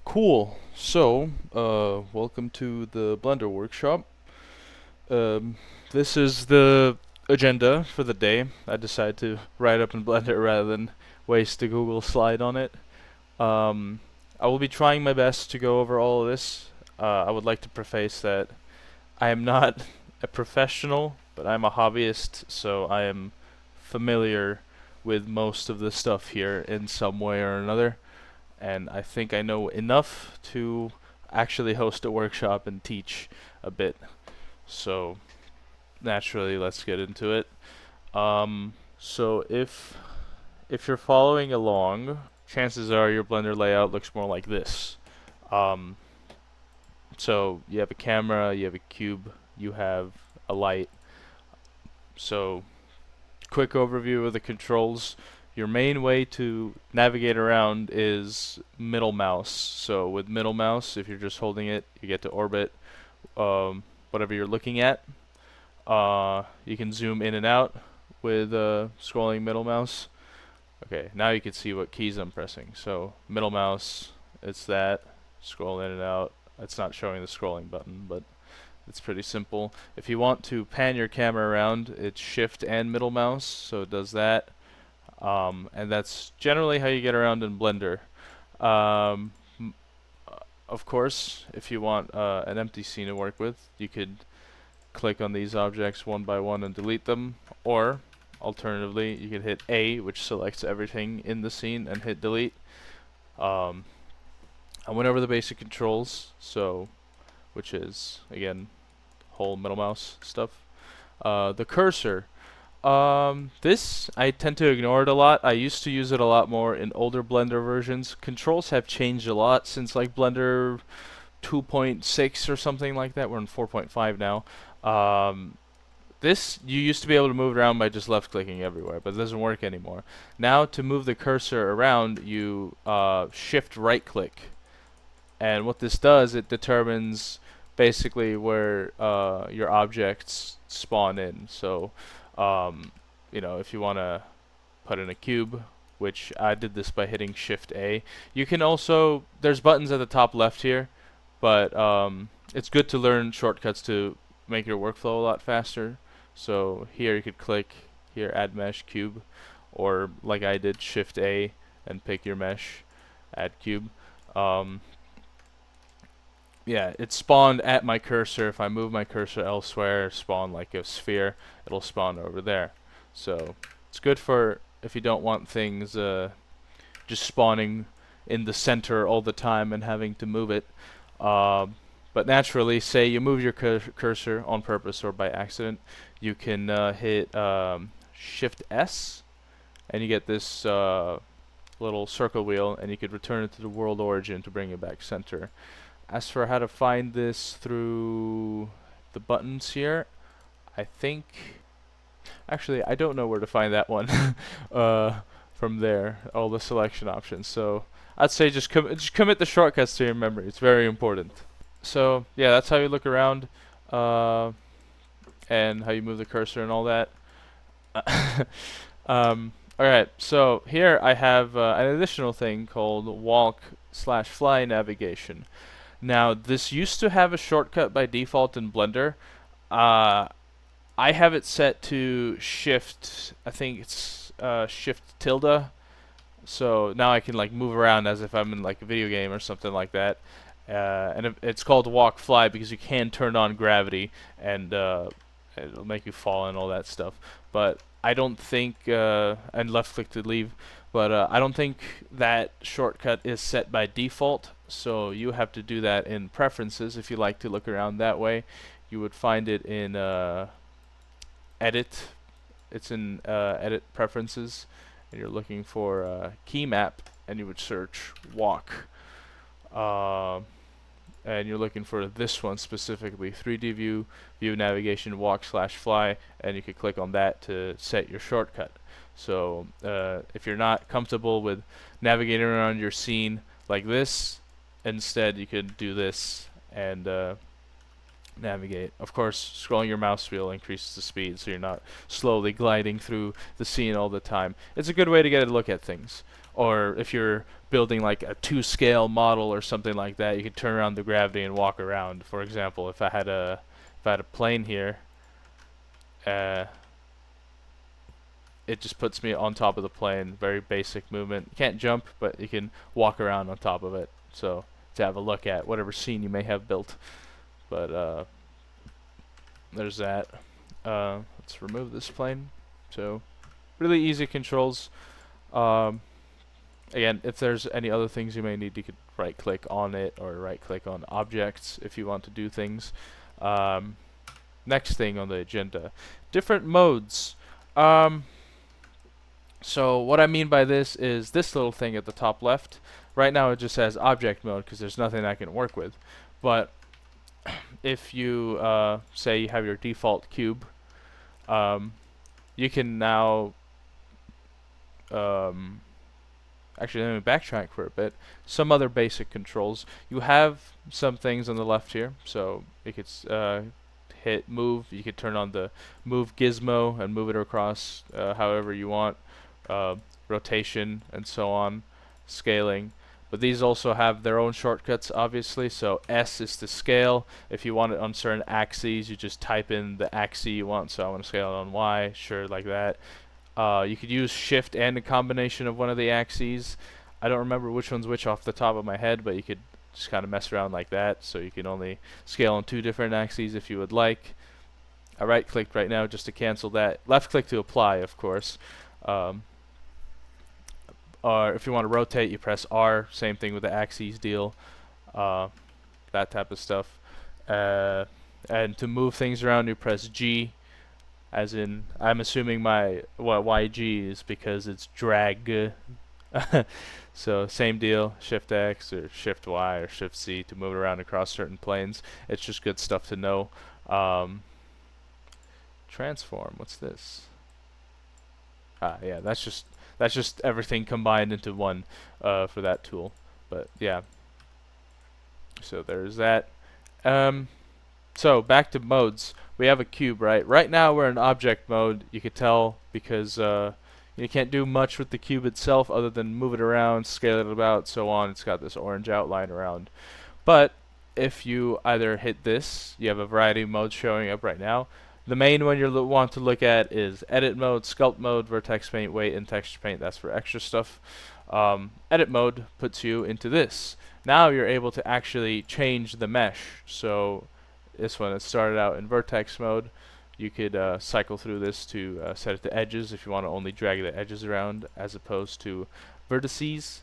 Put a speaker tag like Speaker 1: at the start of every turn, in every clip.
Speaker 1: Cool. So, welcome to the Blender workshop. Um, this is the agenda for the day. I decided to write up in Blender rather than waste a Google slide on it. Um, I will be trying my best to go over all of this. I would like to preface that I am not a professional, but I'm a hobbyist, so I am familiar with most of the stuff here in some way or another, and I think I know enough to actually host a workshop and teach a bit. So naturally, let's get into it. So if you're following along, chances are your Blender layout looks more like this. Um, so you have a camera, you have a cube, you have a light. So quick overview of the controls. Your main way to navigate around is middle mouse. So with middle mouse, if you're just holding it, you get to orbit whatever you're looking at. You can zoom in and out with scrolling middle mouse. Okay, now you can see what keys I'm pressing. So middle mouse, it's that. Scroll in and out. It's not showing the scrolling button, but it's pretty simple. If you want to pan your camera around, it's shift and middle mouse, so it does that. And that's generally how you get around in Blender. Um, of course, if you want an empty scene to work with, you could click on these objects one by one and delete them, or alternatively, you could hit A, which selects everything in the scene, and hit delete. Um, I went over the basic controls, so which is again whole middle mouse stuff. The cursor. This, I tend to ignore it a lot. I used to use it a lot more in older Blender versions. Controls have changed a lot since like Blender 2.6 or something like that. We're in 4.5 now. This, you used to be able to move around by just left clicking everywhere, but it doesn't work anymore. Now to move the cursor around, you shift right click. And what this does, it determines basically where your objects spawn in. So, if you want to put in a cube, which I did this by hitting Shift A. You can also, there's buttons at the top left here, but it's good to learn shortcuts to make your workflow a lot faster. So here you could click, here add mesh cube, or like I did, Shift A and pick your mesh, add cube. Yeah, it spawned at my cursor. If I move my cursor elsewhere, spawn like a sphere, it'll spawn over there. So it's good for if you don't want things just spawning in the center all the time and having to move it. But naturally, say you move your cursor on purpose or by accident, you can hit Shift S, and you get this little circle wheel, and you could return it to the world origin to bring it back center. As for how to find this through the buttons here, I think... Actually, I don't know where to find that one from there, all the selection options. So I'd say just commit the shortcuts to your memory. It's very important. So yeah, that's how you look around and how you move the cursor and all that. Alright, so here I have an additional thing called walk/fly navigation. Now, this used to have a shortcut by default in Blender. I have it set to shift, I think it's shift tilde. So now I can like move around as if I'm in like a video game or something like that. And it's called walk fly because you can turn on gravity and it'll make you fall and all that stuff. But I don't think, and left click to leave, but I don't think that shortcut is set by default, so you have to do that in preferences. If you like to look around that way, you would find it in edit. It's in edit preferences, and you're looking for key map, and you would search walk. And you're looking for this one specifically, 3D view, view navigation, walk/fly, and you could click on that to set your shortcut. So if you're not comfortable with navigating around your scene like this, instead you could do this and navigate. Of course, scrolling your mouse wheel increases the speed, so you're not slowly gliding through the scene all the time. It's a good way to get a look at things. Or if you're building like a 2 scale model or something like that, you could turn around the gravity and walk around. For example, if I had a plane here, uh, it just puts me on top of the plane. Very basic movement. You can't jump, but you can walk around on top of it. So to have a look at whatever scene you may have built. But there's that. Let's remove this plane. So really easy controls. Again, if there's any other things you may need, you could right click on it or right click on objects if you want to do things. Next thing on the agenda, different modes. So what I mean by this is this little thing at the top left. Right now it just says object mode because there's nothing I can work with. But if you say you have your default cube, you can now actually let me backtrack for a bit. Some other basic controls. You have some things on the left here, so you could hit move. You could turn on the move gizmo and move it across however you want. Rotation and so on, scaling. But these also have their own shortcuts, obviously. So S is to scale. If you want it on certain axes, you just type in the axis you want. So I want to scale it on Y, sure, like that. You could use shift and a combination of one of the axes. I don't remember which one's which off the top of my head, but you could just kind of mess around like that. So you can only scale on 2 different axes if you would like. I right clicked right now just to cancel that. Left click to apply, of course. Or if you want to rotate, you press R. Same thing with the axes deal. That type of stuff. And to move things around, you press G. As in, I'm assuming my YG is because it's drag. So same deal, Shift X or Shift Y or Shift C to move it around across certain planes. It's just good stuff to know. Transform, what's this? Yeah, that's just everything combined into one for that tool. But yeah, so there's that. So back to modes. We have a cube, right? Right now we're in object mode. You could tell because you can't do much with the cube itself other than move it around, scale it about, so on. It's got this orange outline around. But if you either hit this, you have a variety of modes showing up right now. The main one you want to look at is edit mode, sculpt mode, vertex paint, weight, and texture paint. That's for extra stuff. Edit mode puts you into this. Now you're able to actually change the mesh. So this one, it started out in vertex mode. You could cycle through this to set it to edges if you want to only drag the edges around as opposed to vertices,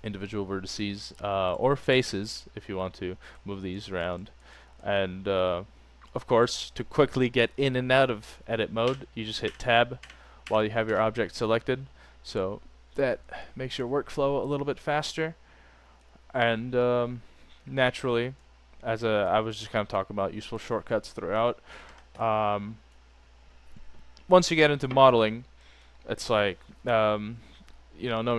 Speaker 1: individual vertices, or faces if you want to move these around. And of course, to quickly get in and out of edit mode, you just hit tab while you have your object selected. So that makes your workflow a little bit faster. And naturally, as I was just kind of talking about useful shortcuts throughout. Once you get into modeling, it's like knowing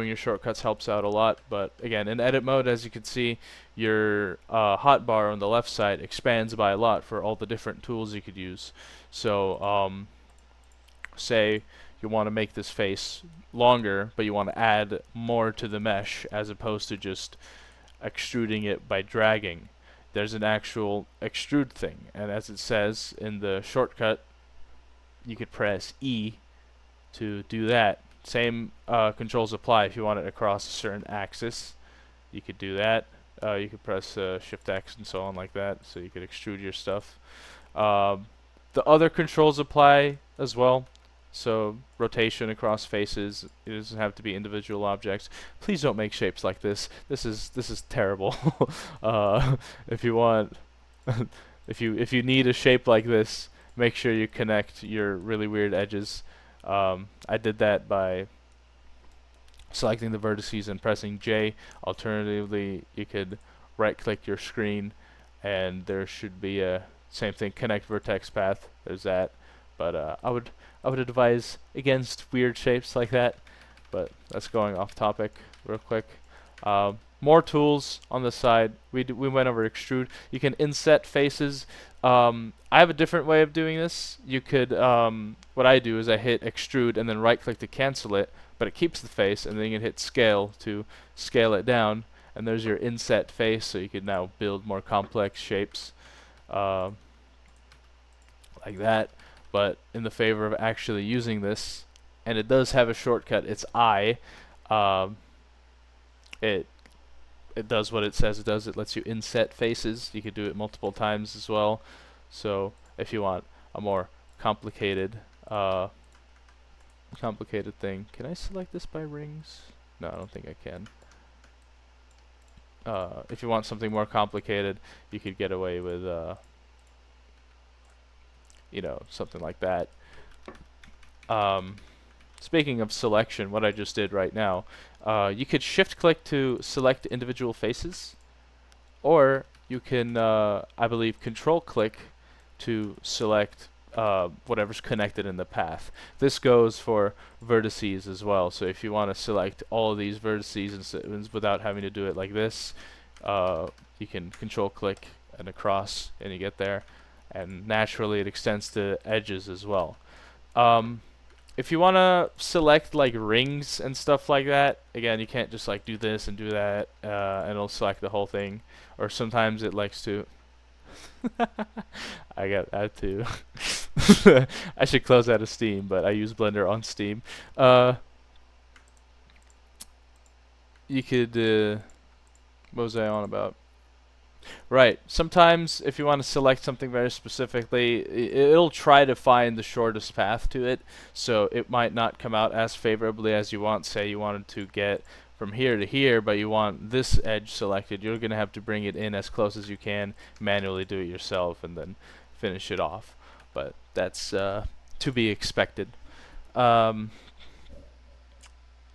Speaker 1: your shortcuts helps out a lot. But again, in edit mode, as you can see, your hotbar on the left side expands by a lot for all the different tools you could use. So say you want to make this face longer, but you want to add more to the mesh as opposed to just extruding it by dragging. There's an actual extrude thing, and as it says in the shortcut, you could press E to do that. Same controls apply if you want it across a certain axis. You could do that. You could press Shift X and so on like that, so you could extrude your stuff. The other controls apply as well. So rotation across faces, it doesn't have to be individual objects. Please don't make shapes like this. This is terrible. If you want, if you need a shape like this, make sure you connect your really weird edges. I did that by selecting the vertices and pressing J. Alternatively, you could right-click your screen, and there should be a same thing, connect vertex path. There's that. But I would advise against weird shapes like that. But that's going off topic real quick. More tools on the side. We went over extrude. You can inset faces. I have a different way of doing this. You could what I do is I hit extrude and then right click to cancel it. but it keeps the face, and then you can hit scale to scale it down, and there's your inset face, so you can now build more complex shapes uh, like that. But in the favor of actually using this, and it does have a shortcut, it's I. Um, it it does what it says it does. It lets you inset faces. You could do it multiple times as well. So if you want a more complicated complicated thing, can I select this by rings? No, I don't think I can. If you want something more complicated, you could get away with you know, something like that. Speaking of selection, what I just did right now, you could shift click to select individual faces, or you can, I believe, control click to select whatever's connected in the path. This goes for vertices as well. So if you want to select all of these vertices and without having to do it like this, you can control click and across, and you get there. And naturally, it extends to edges as well. If you want to select like rings and stuff like that, again, you can't just like do this and do that, and it'll select the whole thing. Or sometimes it likes to. I got that too. I should close out of Steam, but I use Blender on Steam. You could. What was I on about? Right. Sometimes, if you want to select something very specifically, it'll try to find the shortest path to it, so it might not come out as favorably as you want. Say you wanted to get from here to here, but you want this edge selected. You're going to have to bring it in as close as you can, manually do it yourself, and then finish it off. But that's to be expected. Let's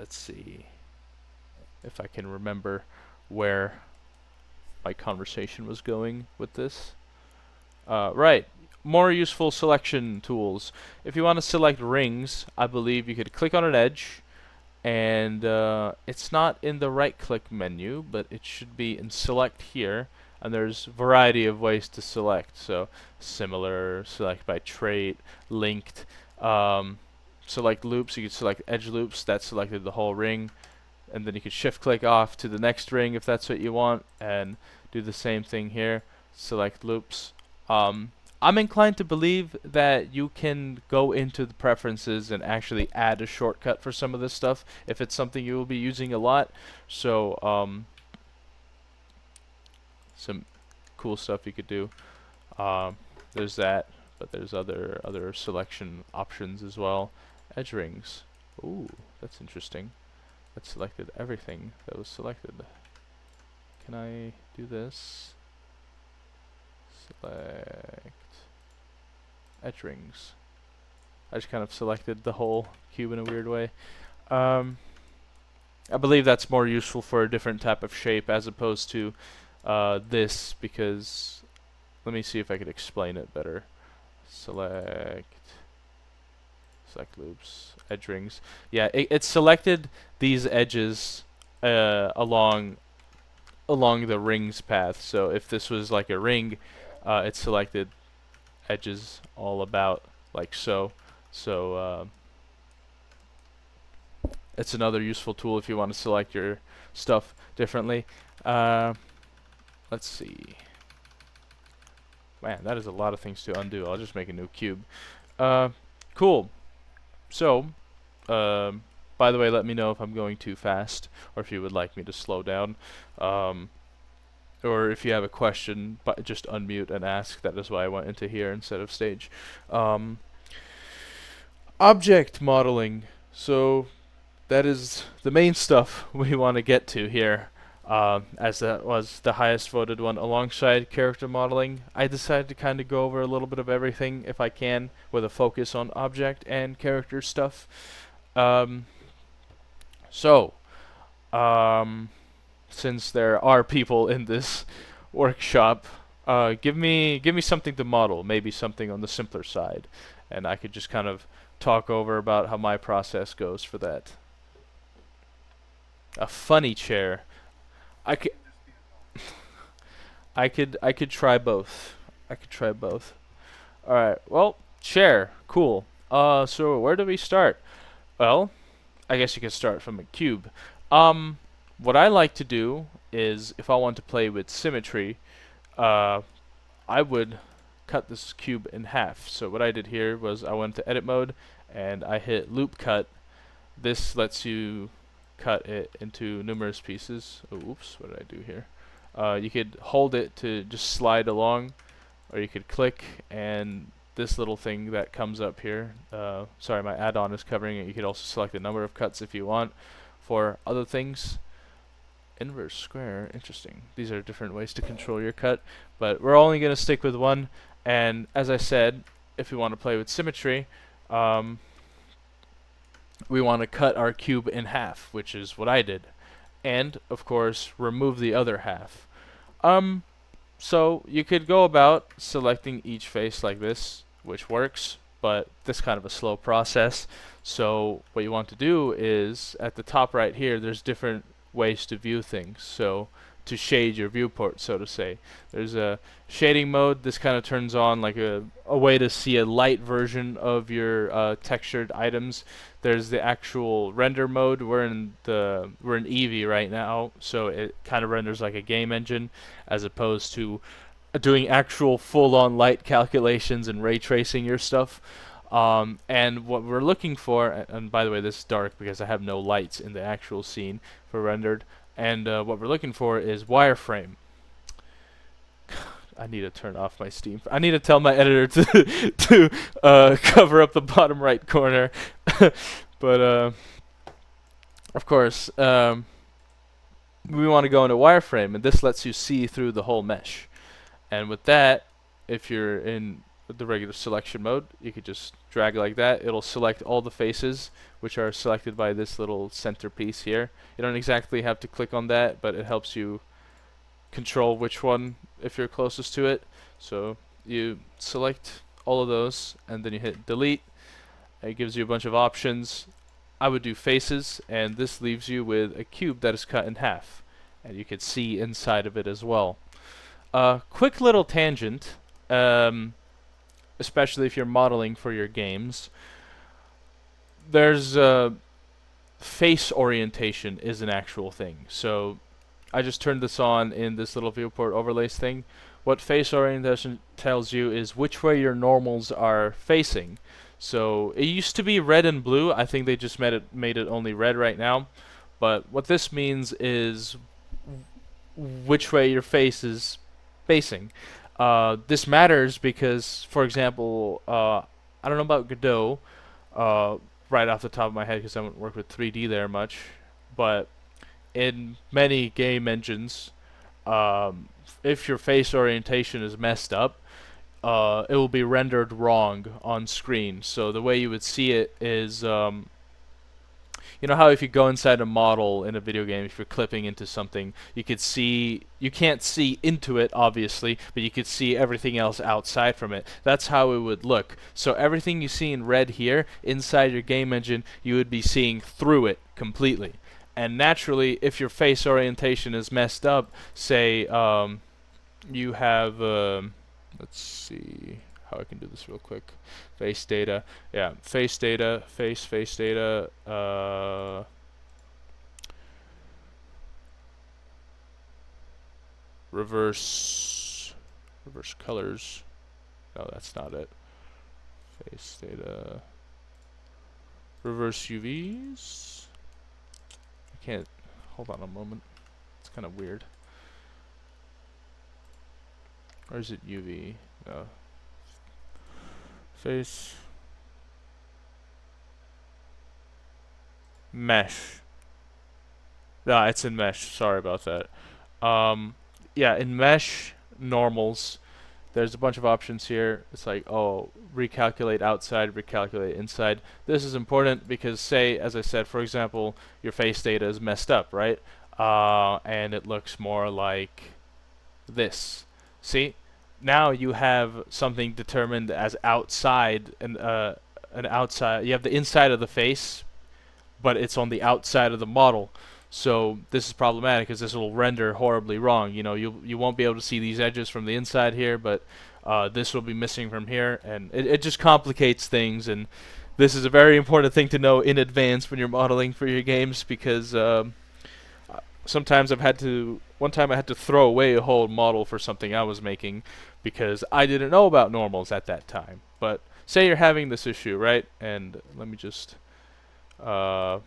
Speaker 1: see if I can remember where my conversation was going with this. Right, more useful selection tools. If you want to select rings, I believe you could click on an edge, and it's not in the right click menu, but it should be in select here, and there's a variety of ways to select. So similar, select by trait, linked, select loops. You could select edge loops, that selected the whole ring, and then you could shift click off to the next ring if that's what you want, and do the same thing here, select loops. I'm inclined to believe that you can go into the preferences and actually add a shortcut for some of this stuff if it's something you will be using a lot. So some cool stuff you could do. There's that, but there's other selection options as well. Edge rings. Ooh, that's interesting. That selected everything that was selected. Can I do this? Select edge rings. I just kind of selected the whole cube in a weird way. I believe that's more useful for a different type of shape as opposed to this, because let me see if I could explain it better. Select loops, edge rings. Yeah, it selected these edges along the rings path. So if this was like a ring, it selected edges all about like so. So it's another useful tool if you want to select your stuff differently. Let's see. Man, that is a lot of things to undo. I'll just make a new cube. Cool. So, by the way, let me know if I'm going too fast, or if you would like me to slow down. Or if you have a question, but just unmute and ask. That is why I went into here instead of stage. Object modeling. So that is the main stuff we want to get to here, as that was the highest voted one alongside character modeling. I decided to kind of go over a little bit of everything if I can, with a focus on object and character stuff. Since there are people in this workshop, give me something to model, maybe something on the simpler side, and I could just kind of talk over about how my process goes for that. A funny chair. I could try both. I could try both. All right. Well, chair. Cool. So where do we start? Well, I guess you could start from a cube. Um, what I like to do is, if I want to play with symmetry, uh, I would cut this cube in half. So what I did here was I went to edit mode and I hit loop cut. This lets you cut it into numerous pieces. Oh, oops, what did I do here? You could hold it to just slide along, or you could click, and this little thing that comes up here, sorry, my add-on is covering it. You could also select the number of cuts if you want. For other things, inverse square, interesting. These are different ways to control your cut, but we're only going to stick with one. And as I said, if we want to play with symmetry, we want to cut our cube in half, which is what I did. And, of course, remove the other half. So you could go about selecting each face like this, which works, but this is kind of a slow process. So what you want to do is, at the top right here, there's different ways to view things. So to shade your viewport, so to say. There's a shading mode. This kind of turns on like a way to see a light version of your textured items. There's the actual render mode. We're in Eevee right now, so it kind of renders like a game engine, as opposed to doing actual full-on light calculations and ray tracing your stuff. And what we're looking for, and by the way, this is dark because I have no lights in the actual scene for rendered. And what we're looking for is wireframe. I need to turn off my Steam. I need to tell my editor to cover up the bottom right corner. But of course, we want to go into wireframe, and this lets you see through the whole mesh. And with that, if you're in the regular selection mode, you could just drag like that. It'll select all the faces, which are selected by this little centerpiece here. You don't exactly have to click on that, but it helps you control which one if you're closest to it. So you select all of those, and then you hit delete. It gives you a bunch of options. I would do faces, and this leaves you with a cube that is cut in half, and you can see inside of it as well. Quick little tangent, especially if you're modeling for your games. There's face orientation is an actual thing. So I just turned this on in this little viewport overlays thing. What face orientation tells you is which way your normals are facing. So it used to be red and blue. I think they just made it only red right now. But what this means is which way your face is facing. This matters because, for example, I don't know about Godot right off the top of my head because I haven't worked with 3D there much, but in many game engines, if your face orientation is messed up, it will be rendered wrong on screen. So the way you would see it is, you know how if you go inside a model in a video game, if you're clipping into something, you can't see into it, obviously, but you could see everything else outside from it. That's how it would look. So everything you see in red here, inside your game engine, you would be seeing through it completely. And naturally, if your face orientation is messed up, say you have, let's see how I can do this real quick. Face data, yeah, face data, face data, reverse colors. No, that's not it. Face data, reverse UVs. I can't, hold on a moment. It's kind of weird. Or is it UV? No. Face mesh. No, it's in mesh. Sorry about that. Yeah, in mesh normals, there's a bunch of options here. It's like, oh, recalculate outside, recalculate inside. This is important because, say, as I said, for example, your face data is messed up, right? And it looks more like this. See? Now you have something determined as outside, and an outside. You have the inside of the face, but it's on the outside of the model. So this is problematic because this will render horribly wrong. You know, you won't be able to see these edges from the inside here, but this will be missing from here, and it just complicates things. And This is a very important thing to know in advance when you're modeling for your games, because sometimes one time I had to throw away a whole model for something I was making because I didn't know about normals at that time. But say you're having this issue, right? And let me just uh,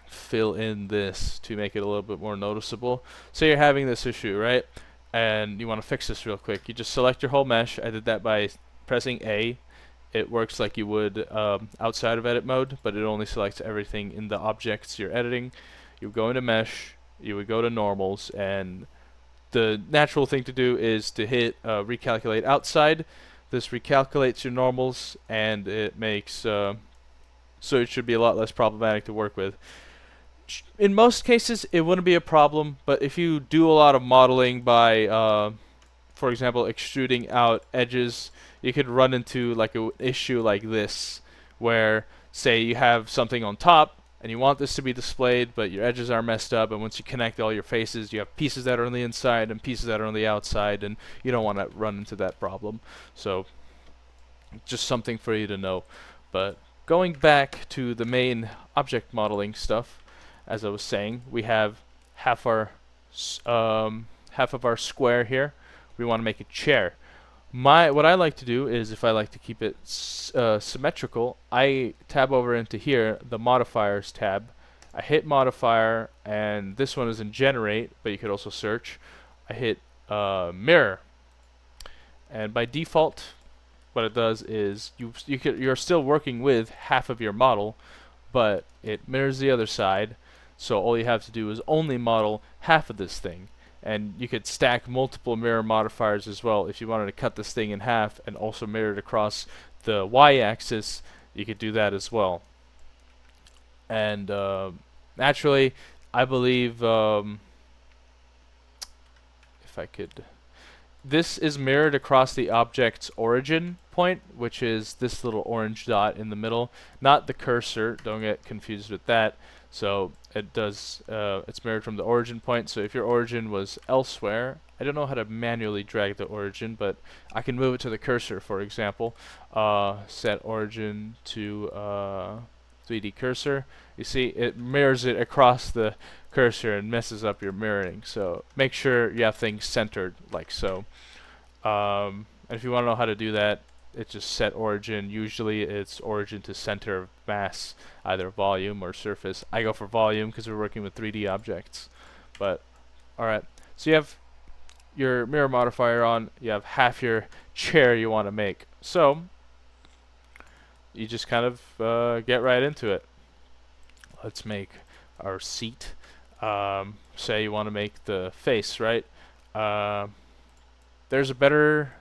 Speaker 1: fill in this to make it a little bit more noticeable. Say you're having this issue, right? And you want to fix this real quick. You just select your whole mesh. I did that by pressing A. It works like you would outside of edit mode, but it only selects everything in the objects you're editing. You go into mesh, you would go to normals, and the natural thing to do is to hit recalculate outside. This recalculates your normals, and it makes so it should be a lot less problematic to work with. In most cases, it wouldn't be a problem, but if you do a lot of modeling by, for example, extruding out edges, you could run into like an issue like this, where say you have something on top and you want this to be displayed, but your edges are messed up, and once you connect all your faces, you have pieces that are on the inside and pieces that are on the outside, and you don't want to run into that problem. So just something for you to know. But going back to the main object modeling stuff, as I was saying, we have half our half of our square here. We want to make a chair. What I like to do is, if I like to keep it symmetrical, I tab over into here, the modifiers tab. I hit modifier, and this one is in generate, but you could also search. I hit mirror, and by default, what it does is you're still working with half of your model, but it mirrors the other side. So all you have to do is only model half of this thing. And you could stack multiple mirror modifiers as well. If you wanted to cut this thing in half and also mirror it across the y-axis, you could do that as well. And naturally, I believe if I could, this is mirrored across the object's origin point, which is this little orange dot in the middle, not the cursor. Don't get confused with that. So it does, it's mirrored from the origin point. So if your origin was elsewhere, I don't know how to manually drag the origin, but I can move it to the cursor, for example. Set origin to 3D cursor. You see, it mirrors it across the cursor and messes up your mirroring. So make sure you have things centered like so. And if you want to know how to do that, it's just set origin. Usually it's origin to center of mass, either volume or surface. I go for volume because we're working with 3D objects. But alright, so you have your mirror modifier on, you have half your chair you want to make. So you just kind of get right into it. Let's make our seat. Say you want to make the face, right? There's a better,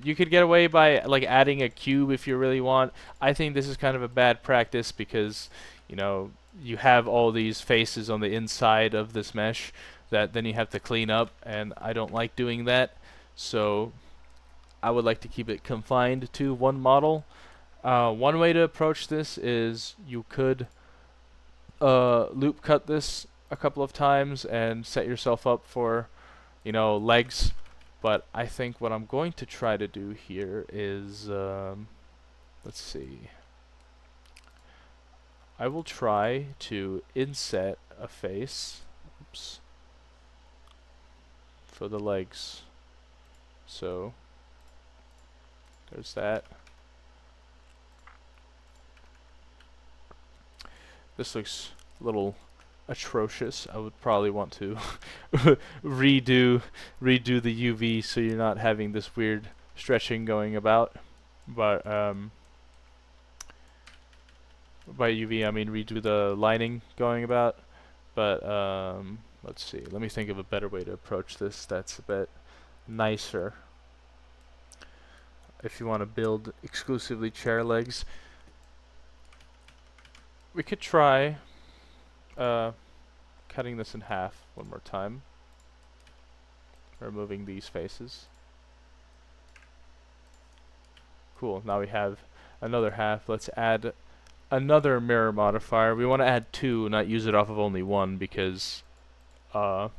Speaker 1: you could get away by like adding a cube if you really want. I think this is kind of a bad practice because, you know, you have all these faces on the inside of this mesh that then you have to clean up, and I don't like doing that. So I would like to keep it confined to one model. One way to approach this is you could loop cut this a couple of times and set yourself up for, you know, legs. But I think what I'm going to try to do here is, let's see. I will try to inset a face, oops, for the legs. So there's that. This looks a little atrocious. I would probably want to redo the UV so you're not having this weird stretching going about. But by UV I mean redo the lining going about. But let's see. Let me think of a better way to approach this that's a bit nicer. If you want to build exclusively chair legs, we could try cutting this in half one more time, removing these faces. Cool, now we have another half. Let's add another mirror modifier. We want to add two, not use it off of only one, because if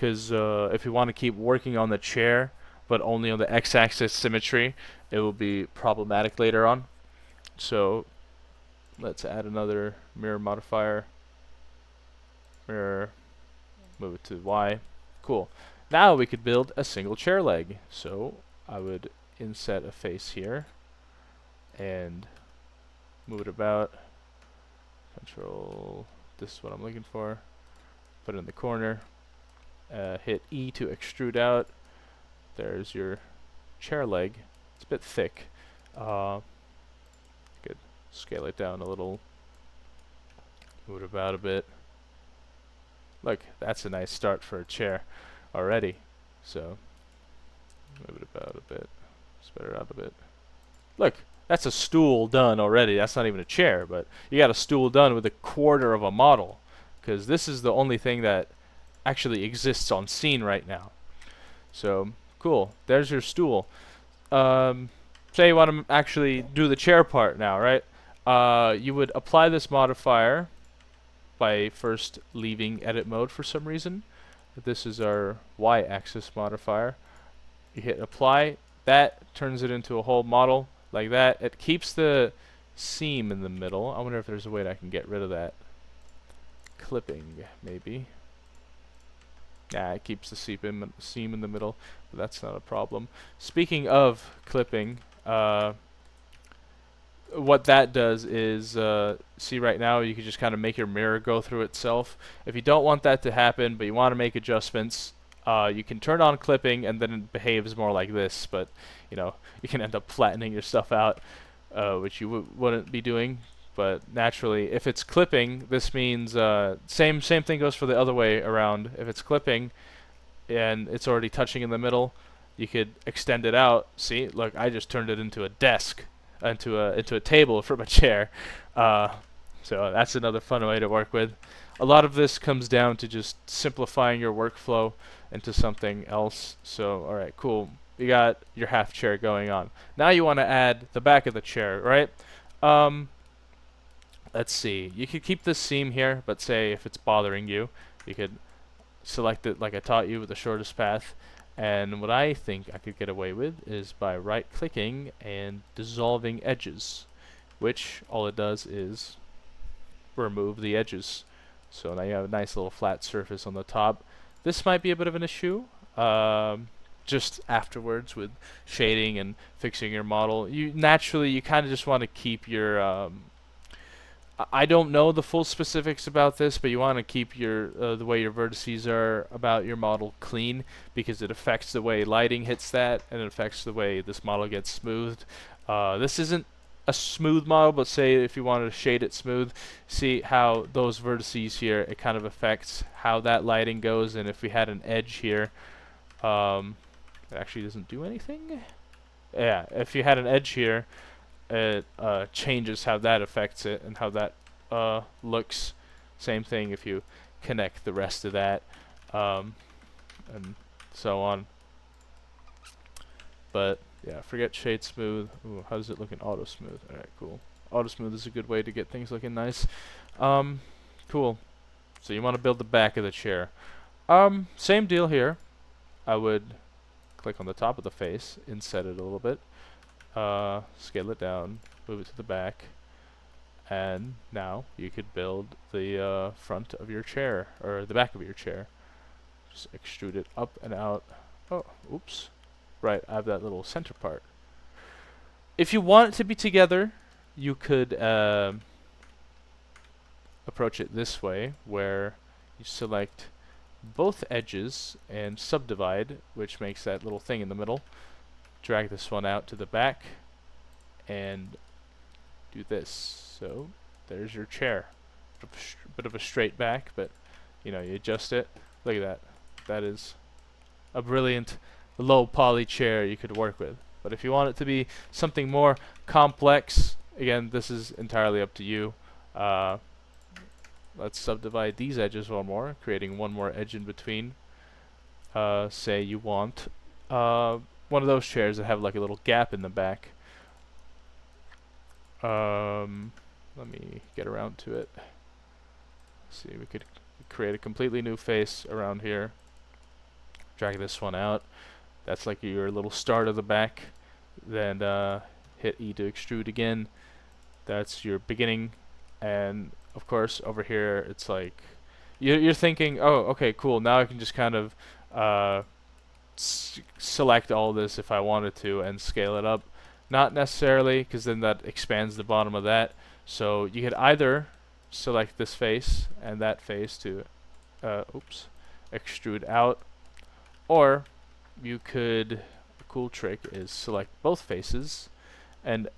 Speaker 1: we want to keep working on the chair, but only on the x-axis symmetry, it will be problematic later on. So let's add another mirror modifier. Mirror, move it to Y. Cool. Now we could build a single chair leg. So I would inset a face here and move it about. Control, this is what I'm looking for. Put it in the corner. Hit E to extrude out. There's your chair leg. It's a bit thick. Could scale it down a little. Move it about a bit. Look, that's a nice start for a chair already. So, move it about a bit. Spread it out a bit. Look, that's a stool done already. That's not even a chair, but you got a stool done with a quarter of a model. Because this is the only thing that actually exists on scene right now. So, cool. There's your stool. Say you want to actually do the chair part now, right? You would apply this modifier by first leaving edit mode for some reason. This is our y-axis modifier. You hit apply. That turns it into a whole model like that. It keeps the seam in the middle. I wonder if there's a way that I can get rid of that. Clipping, maybe. Yeah, it keeps the seam in the middle, but that's not a problem. Speaking of clipping, what that does is, see right now you can just kind of make your mirror go through itself. If you don't want that to happen, but you want to make adjustments, you can turn on clipping and then it behaves more like this, but you know, you can end up flattening your stuff out, which you wouldn't be doing. But naturally, if it's clipping, this means same thing goes for the other way around. If it's clipping and it's already touching in the middle, you could extend it out. See, look, I just turned it into a desk, into a table from a chair. So that's another fun way to work with. A lot of this comes down to just simplifying your workflow into something else. So, all right, cool. You got your half chair going on. Now you want to add the back of the chair, right? Let's see. You could keep this seam here, but say if it's bothering you, you could select it like I taught you with the shortest path. And what I think I could get away with is by right-clicking and dissolving edges, which all it does is remove the edges. So now you have a nice little flat surface on the top. This might be a bit of an issue. Just afterwards with shading and fixing your model, you kind of just want to keep your I don't know the full specifics about this, but you want to keep your the way your vertices are about your model clean, because it affects the way lighting hits that, and it affects the way this model gets smoothed. This isn't a smooth model, but say if you wanted to shade it smooth, see how those vertices here, it kind of affects how that lighting goes. And if we had an edge here, it actually doesn't do anything. Yeah, if you had an edge here, it changes how that affects it and how that looks. Same thing if you connect the rest of that, and so on. But yeah, forget shade smooth. Ooh, how does it look in auto smooth? Alright, cool. Auto smooth is a good way to get things looking nice. Cool. So you want to build the back of the chair. Same deal here. I would click on the top of the face, inset it a little bit. Scale it down, move it to the back, and now you could build the front of your chair, or the back of your chair. Just extrude it up and out. Oh, oops. Right, I have that little center part. If you want it to be together, you could approach it this way, where you select both edges and subdivide, which makes that little thing in the middle. Drag this one out to the back and do this. So there's your chair. Bit of a straight back, but you know, you adjust it. Look at that. That is a brilliant low poly chair you could work with. But if you want it to be something more complex, again, this is entirely up to you. Let's subdivide these edges one more, creating one more edge in between. Say you want one of those chairs that have like a little gap in the back. Let me get around to it. See, we could create a completely new face around here. Drag this one out. That's like your little start of the back. Then hit E to extrude again. That's your beginning. And of course over here it's like you're thinking, oh, okay, cool. Now I can just kind of select all this if I wanted to and scale it up. Not necessarily, because then that expands the bottom of that. So you could either select this face and that face to extrude out, or you could, a cool trick is select both faces and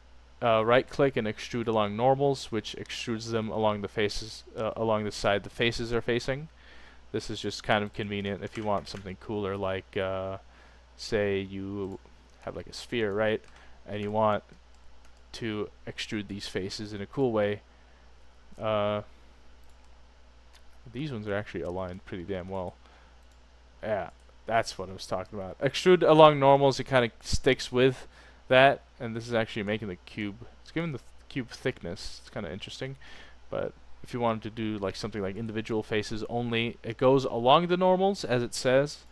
Speaker 1: right click and extrude along normals, which extrudes them along the faces, along the side the faces are facing. This is just kind of convenient if you want something cooler, like say you have like a sphere, right? And you want to extrude these faces in a cool way. These ones are actually aligned pretty damn well. Yeah, that's what I was talking about. Extrude along normals, it kind of sticks with that, and this is actually making the cube. It's giving the cube thickness. It's kind of interesting, but if you wanted to do like something like individual faces only, it goes along the normals as it says,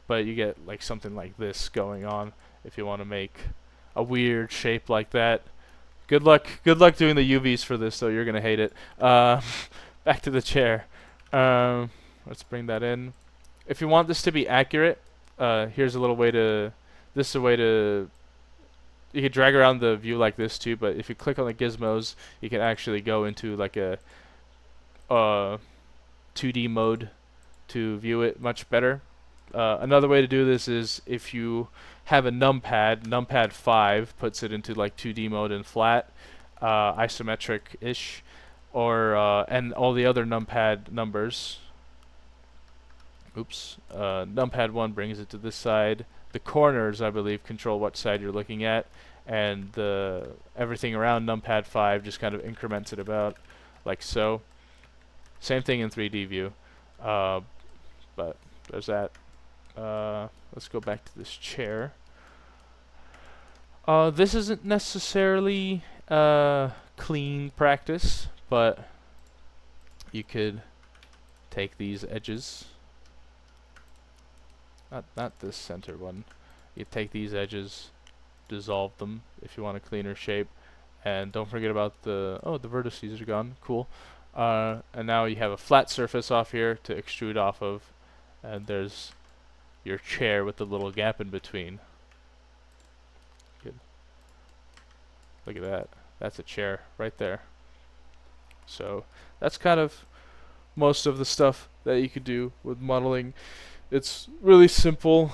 Speaker 1: but you get like something like this going on if you want to make a weird shape like that. Good luck doing the UVs for this, though. You're gonna hate it. Back to the chair. Let's bring that in. If you want this to be accurate, here's a little way to. This is a way to. You can drag around the view like this too, but if you click on the gizmos, you can actually go into like a 2D mode to view it much better. Another way to do this is if you have a numpad 5 puts it into like 2D mode and flat, isometric-ish, or and all the other numpad numbers. Oops. Numpad 1 brings it to this side. The corners, I believe, control what side you're looking at, and everything around numpad 5 just kind of increments it about, like so. Same thing in 3D view, but there's that. Let's go back to this chair. This isn't necessarily clean practice, but you could take these edges. Not this center one. You take these edges, dissolve them if you want a cleaner shape, and don't forget about the vertices are gone. Cool. And now you have a flat surface off here to extrude off of, and there's your chair with the little gap in between. Good. Look at that. That's a chair right there. So that's kind of most of the stuff that you could do with modeling. It's really simple.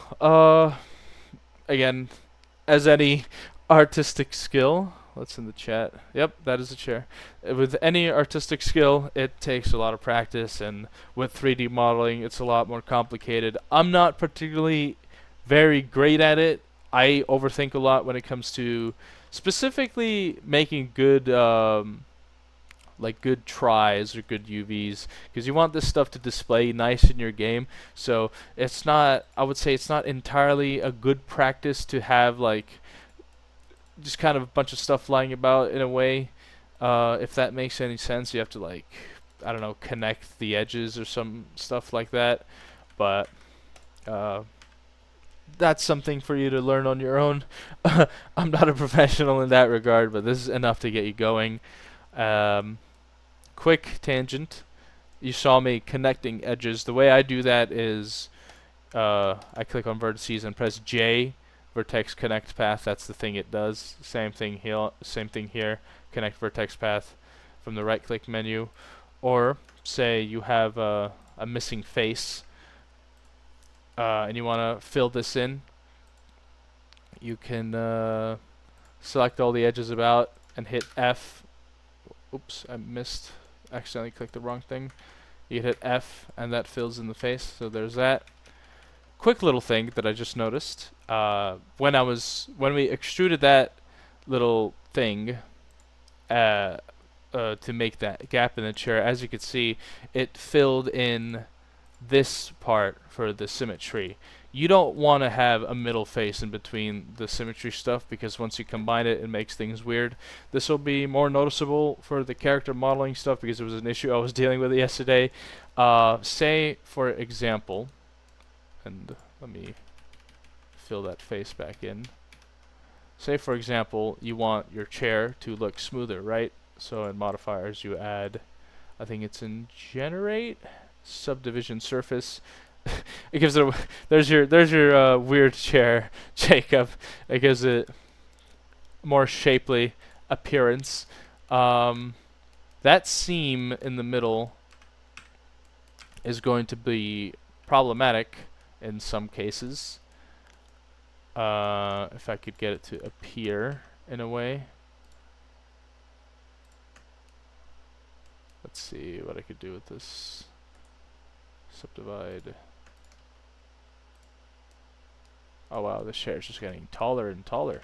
Speaker 1: Again, as any artistic skill, what's in the chat? Yep, that is a chair. With any artistic skill, it takes a lot of practice, and with 3D modeling, it's a lot more complicated. I'm not particularly very great at it. I overthink a lot when it comes to specifically making good like good tries or good UVs, because you want this stuff to display nice in your game. So it's not, I would say it's not entirely a good practice to have like just kind of a bunch of stuff lying about in a way. If that makes any sense, you have to like, I don't know, connect the edges or some stuff like that. But that's something for you to learn on your own. I'm not a professional in that regard, but this is enough to get you going. Quick tangent. You saw me connecting edges. The way I do that is I click on vertices and press J, vertex connect path. That's the thing it does. Same thing here. Connect vertex path from the right click menu. Or say you have a missing face and you want to fill this in. You can select all the edges about and hit F. Oops, I accidentally clicked the wrong thing. You hit F and that fills in the face, so there's that. Quick little thing that I just noticed. When we extruded that little thing to make that gap in the chair, as you can see, it filled in this part for the symmetry. You don't want to have a middle face in between the symmetry stuff, because once you combine it, it makes things weird. This will be more noticeable for the character modeling stuff because it was an issue I was dealing with yesterday. Say, for example, and let me fill that face back in. Say for example, you want your chair to look smoother, right? So in modifiers you add, I think it's in generate, subdivision surface. It gives it a, there's your weird chair, Jacob. It gives it more shapely appearance. That seam in the middle is going to be problematic in some cases. If I could get it to appear in a way. Let's see what I could do with this. Subdivide. Oh wow, this chair is just getting taller and taller.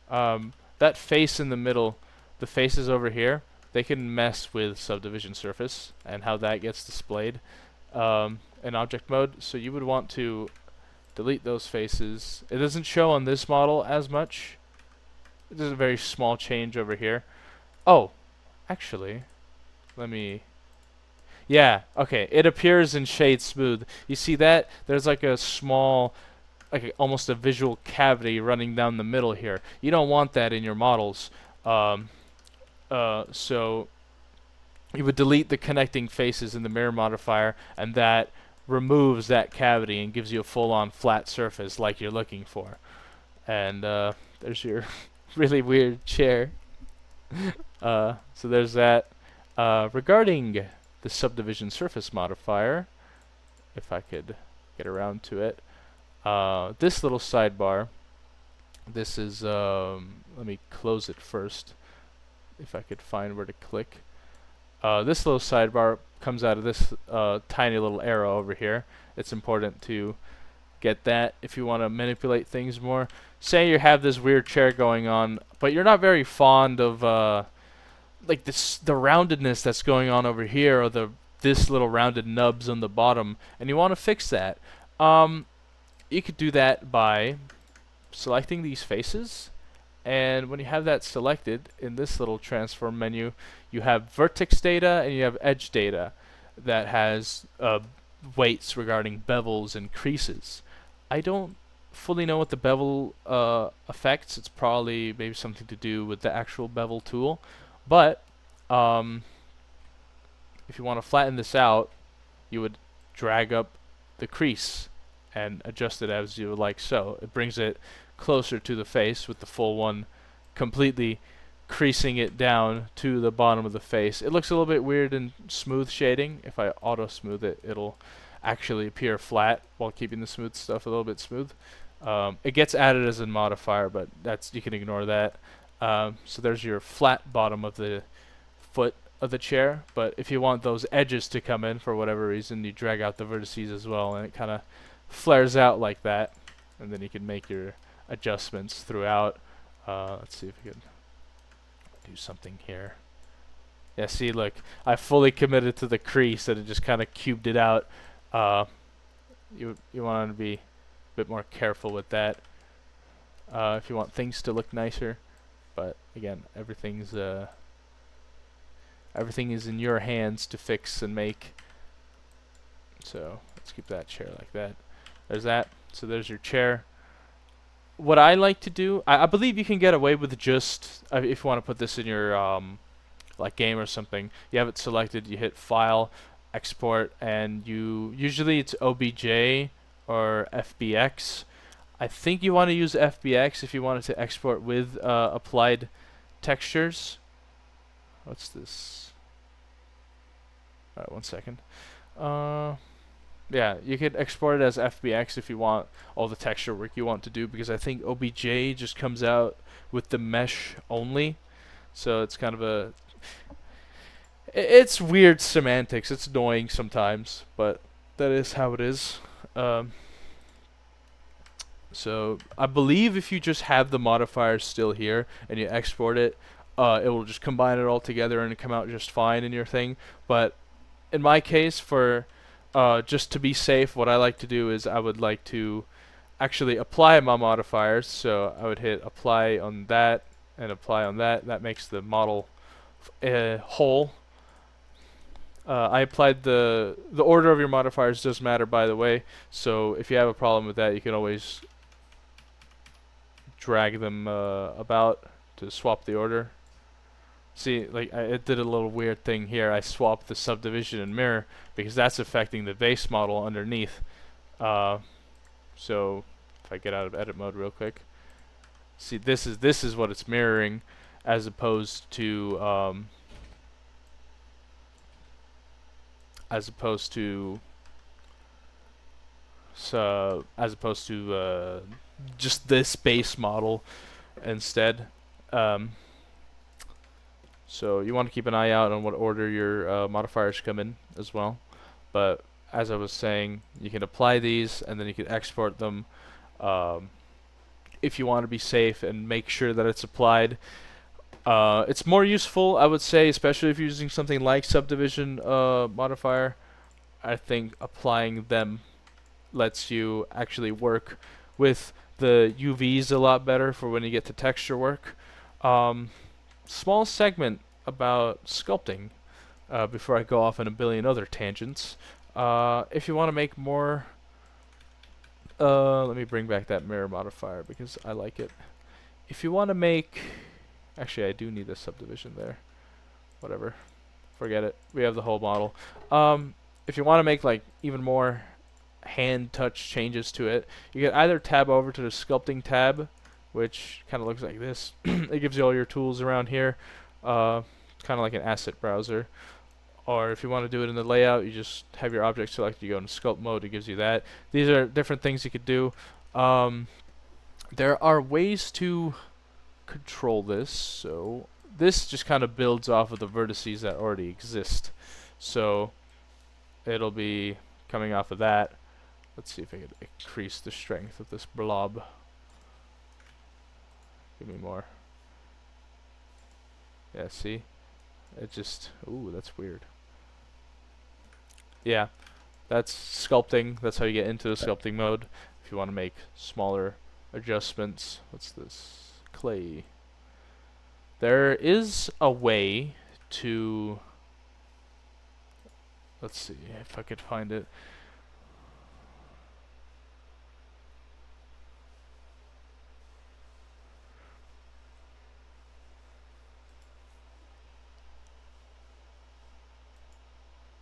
Speaker 1: That face in the middle, the faces over here, they can mess with subdivision surface and how that gets displayed in object mode. So you would want to delete those faces. It doesn't show on this model as much. There's a very small change over here. Oh, actually, let me... Yeah, okay, it appears in shade smooth. You see that? There's like a small, almost a visual cavity running down the middle here. You don't want that in your models. So you would delete the connecting faces in the mirror modifier, and that removes that cavity and gives you a full-on flat surface like you're looking for. And there's your really weird chair. So there's that. Regarding the subdivision surface modifier, if I could get around to it, this little sidebar, this is, let me close it first, if I could find where to click. This little sidebar comes out of this tiny little arrow over here. It's important to get that if you want to manipulate things more. Say you have this weird chair going on, but you're not very fond of like the roundedness that's going on over here, or this little rounded nubs on the bottom, and you want to fix that. You could do that by selecting these faces, and when you have that selected in this little transform menu, you have vertex data and you have edge data that has weights regarding bevels and creases. I don't fully know what the bevel affects. It's probably maybe something to do with the actual bevel tool. But if you want to flatten this out, you would drag up the crease and adjust it as you would like so. It brings it closer to the face with the full one completely creasing it down to the bottom of the face. It looks a little bit weird in smooth shading. If I auto smooth it, it'll actually appear flat while keeping the smooth stuff a little bit smooth. It gets added as a modifier, but you can ignore that. So there's your flat bottom of the foot of the chair, but if you want those edges to come in for whatever reason, you drag out the vertices as well, and it kind of flares out like that, and then you can make your adjustments throughout. Let's see if we can do something here. Yeah, see, look, I fully committed to the crease, and it just kind of cubed it out. You want to be a bit more careful with that if you want things to look nicer. But again, everything is in your hands to fix and make. So let's keep that chair like that. There's that. So there's your chair. What I like to do, I believe you can get away with just, if you want to put this in your like game or something, you have it selected, you hit File, Export, and usually it's OBJ or FBX. I think you want to use FBX if you wanted to export with applied textures. What's this? Alright, 1 second. Yeah, you could export it as FBX if you want all the texture work you want to do, because I think OBJ just comes out with the mesh only. So it's kind of it's weird semantics. It's annoying sometimes, but that is how it is. So I believe if you just have the modifiers still here and you export it, it will just combine it all together and come out just fine in your thing. But in my case, for just to be safe, what I like to do is I would like to actually apply my modifiers. So I would hit apply on that and apply on that. That makes the model whole. I applied the order of your modifiers does matter, by the way. So if you have a problem with that, you can always drag them about to swap the order. See, like it did a little weird thing here. I swapped the subdivision and mirror because that's affecting the base model underneath. So if I get out of edit mode real quick, see this is what it's mirroring, as opposed to as opposed to just this base model instead. So you want to keep an eye out on what order your modifiers come in as well. But as I was saying, you can apply these and then you can export them if you want to be safe and make sure that it's applied. It's more useful, I would say, especially if you're using something like subdivision modifier. I think applying them lets you actually work with the UVs a lot better for when you get to texture work. Small segment about sculpting before I go off on a billion other tangents. If you want to make more, let me bring back that mirror modifier because I like it. If you want to make, actually I do need a subdivision there. Whatever, forget it. We have the whole model. If you want to make like even more hand touch changes to it, you can either tab over to the sculpting tab, which kind of looks like this. It gives you all your tools around here. Kind of like an asset browser. Or if you want to do it in the layout, you just have your object selected, you go into sculpt mode, it gives you that. These are different things you could do. There are ways to control this, so this just kind of builds off of the vertices that already exist. So it'll be coming off of that. Let's see if I can increase the strength of this blob. Give me more. Yeah, see? It just, ooh, that's weird. Yeah, that's sculpting. That's how you get into the sculpting mode. If you want to make smaller adjustments. What's this? Clay. There is a way to, let's see if I could find it.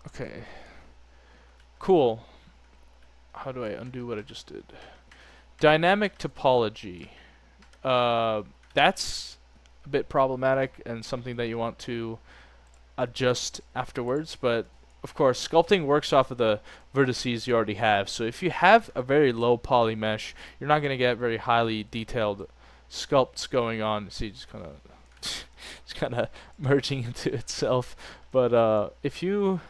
Speaker 1: Okay. Cool. How do I undo what I just did? Dynamic topology. That's a bit problematic and something that you want to adjust afterwards, but of course sculpting works off of the vertices you already have. So if you have a very low poly mesh, you're not going to get very highly detailed sculpts going on. See, just kind of it's kind of merging into itself. But if you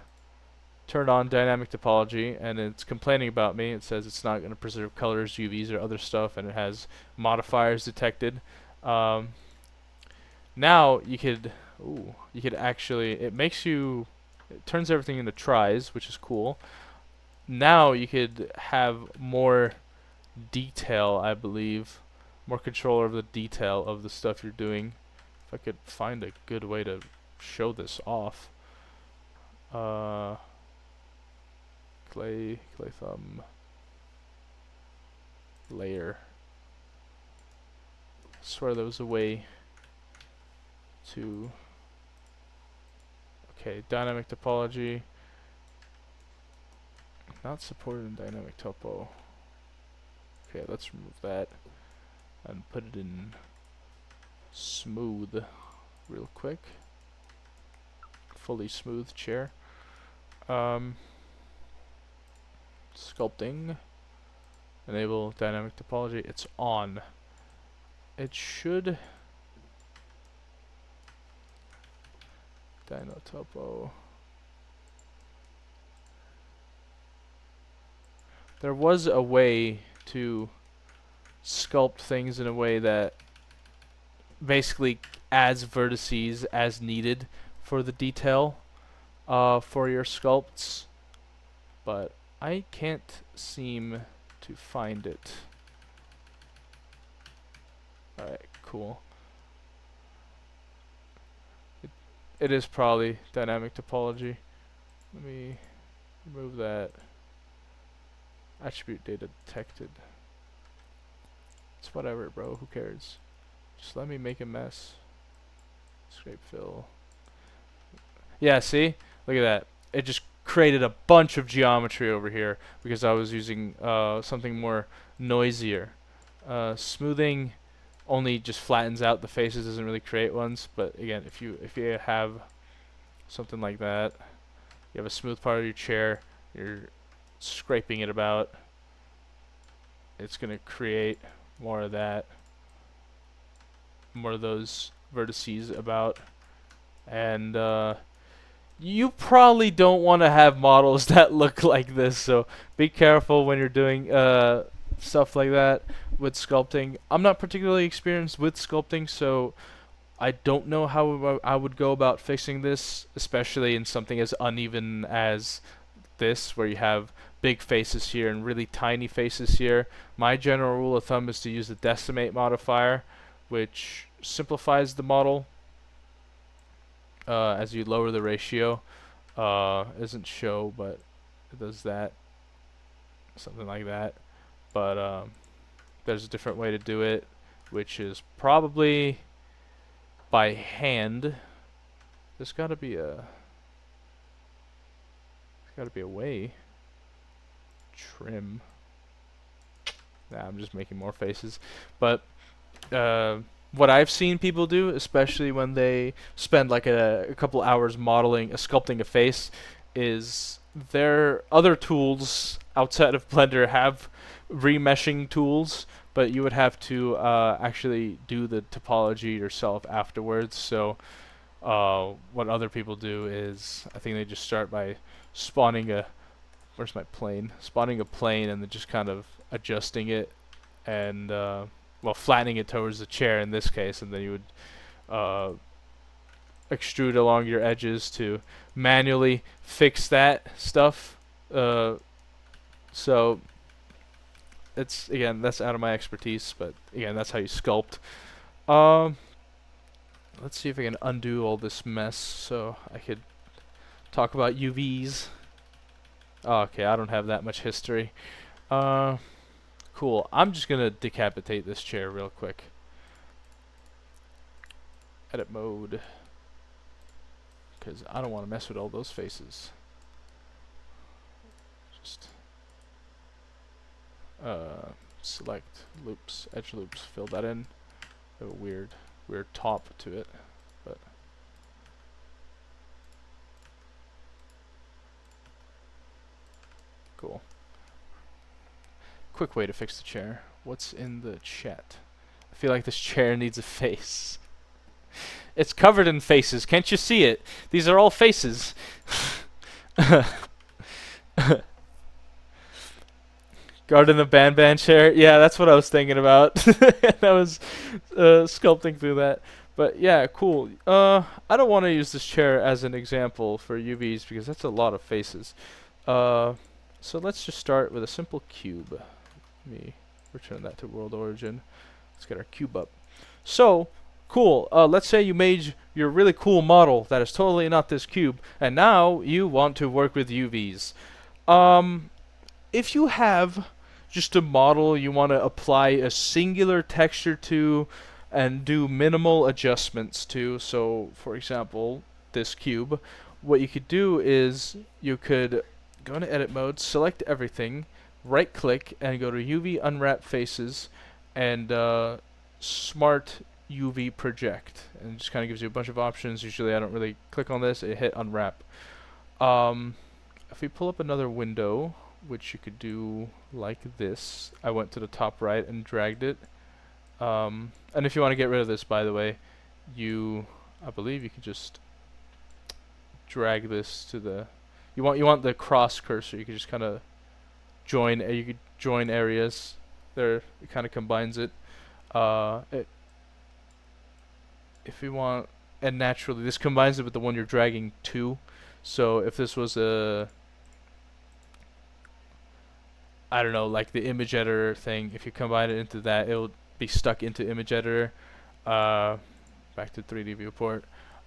Speaker 1: turn on dynamic topology and it's complaining about me, it says it's not going to preserve colors, UVs, or other stuff, and it has modifiers detected. Now you could, actually, it turns everything into tries, which is cool. Now you could have more detail, I believe, more control over the detail of the stuff you're doing. If I could find a good way to show this off. Clay thumb layer. I swear there was a way to, okay, dynamic topology, not supported in dynamic topo. Okay, let's remove that and put it in smooth real quick. Fully smooth chair. Sculpting, enable dynamic topology. It's on. It should. Dyno topo. There was a way to sculpt things in a way that basically adds vertices as needed for the detail for your sculpts, but I can't seem to find it. Alright, cool. It is probably dynamic topology. Let me remove that. Attribute data detected. It's whatever, bro. Who cares? Just let me make a mess. Scrape fill. Yeah, see? Look at that. It just created a bunch of geometry over here because I was using something more noisier. Smoothing only just flattens out the faces, doesn't really create ones. But again, if you have something like that, you have a smooth part of your chair, you're scraping it about, it's gonna create more of that, more of those vertices about, and you probably don't want to have models that look like this, so be careful when you're doing stuff like that with sculpting. I'm not particularly experienced with sculpting, so I don't know how I would go about fixing this, especially in something as uneven as this, where you have big faces here and really tiny faces here. My general rule of thumb is to use the decimate modifier, which simplifies the model as you lower the ratio. Isn't show, but it does that, something like that. But there's a different way to do it, which is probably by hand. There's got to be a way. Trim. Nah, I'm just making more faces. But what I've seen people do, especially when they spend like a couple hours modeling, sculpting a face, is their other tools outside of Blender have remeshing tools, but you would have to actually do the topology yourself afterwards. So what other people do is, I think they just start by spawning a, where's my plane? Spawning a plane and then just kind of adjusting it and well, flattening it towards the chair in this case, and then you would extrude along your edges to manually fix that stuff. So it's, again, that's out of my expertise, but again, that's how you sculpt. Let's see if I can undo all this mess so I could talk about UVs. Oh, okay, I don't have that much history. Cool. I'm just gonna decapitate this chair real quick. Edit mode. Because I don't want to mess with all those faces. Just select loops, edge loops, fill that in. A weird top to it, but cool. Quick way to fix the chair. What's in the chat? I feel like this chair needs a face. It's covered in faces. Can't you see it? These are all faces. Garden the Ban chair. Yeah, that's what I was thinking about. I was sculpting through that. But yeah, cool. I don't want to use this chair as an example for UVs because that's a lot of faces. So let's just start with a simple cube. Let me return that to world origin. Let's get our cube up. So, cool. Let's say you made your really cool model that is totally not this cube, and now you want to work with UVs. If you have just a model you want to apply a singular texture to and do minimal adjustments to, so for example, this cube, what you could do is you could go into edit mode, select everything, right click, and go to UV unwrap faces, and smart UV project, and it just kind of gives you a bunch of options. Usually I don't really click on this, I hit unwrap. If we pull up another window, which you could do like this, I went to the top right and dragged it. And if you want to get rid of this, by the way, I believe you can just drag this to the, you want the cross cursor, you can just kind of join, you could join areas there, it kind of combines it. If you want, and naturally this combines it with the one you're dragging to. So if this was a, I don't know, like the image editor thing, if you combine it into that, it'll be stuck into image editor. Back to 3D viewport.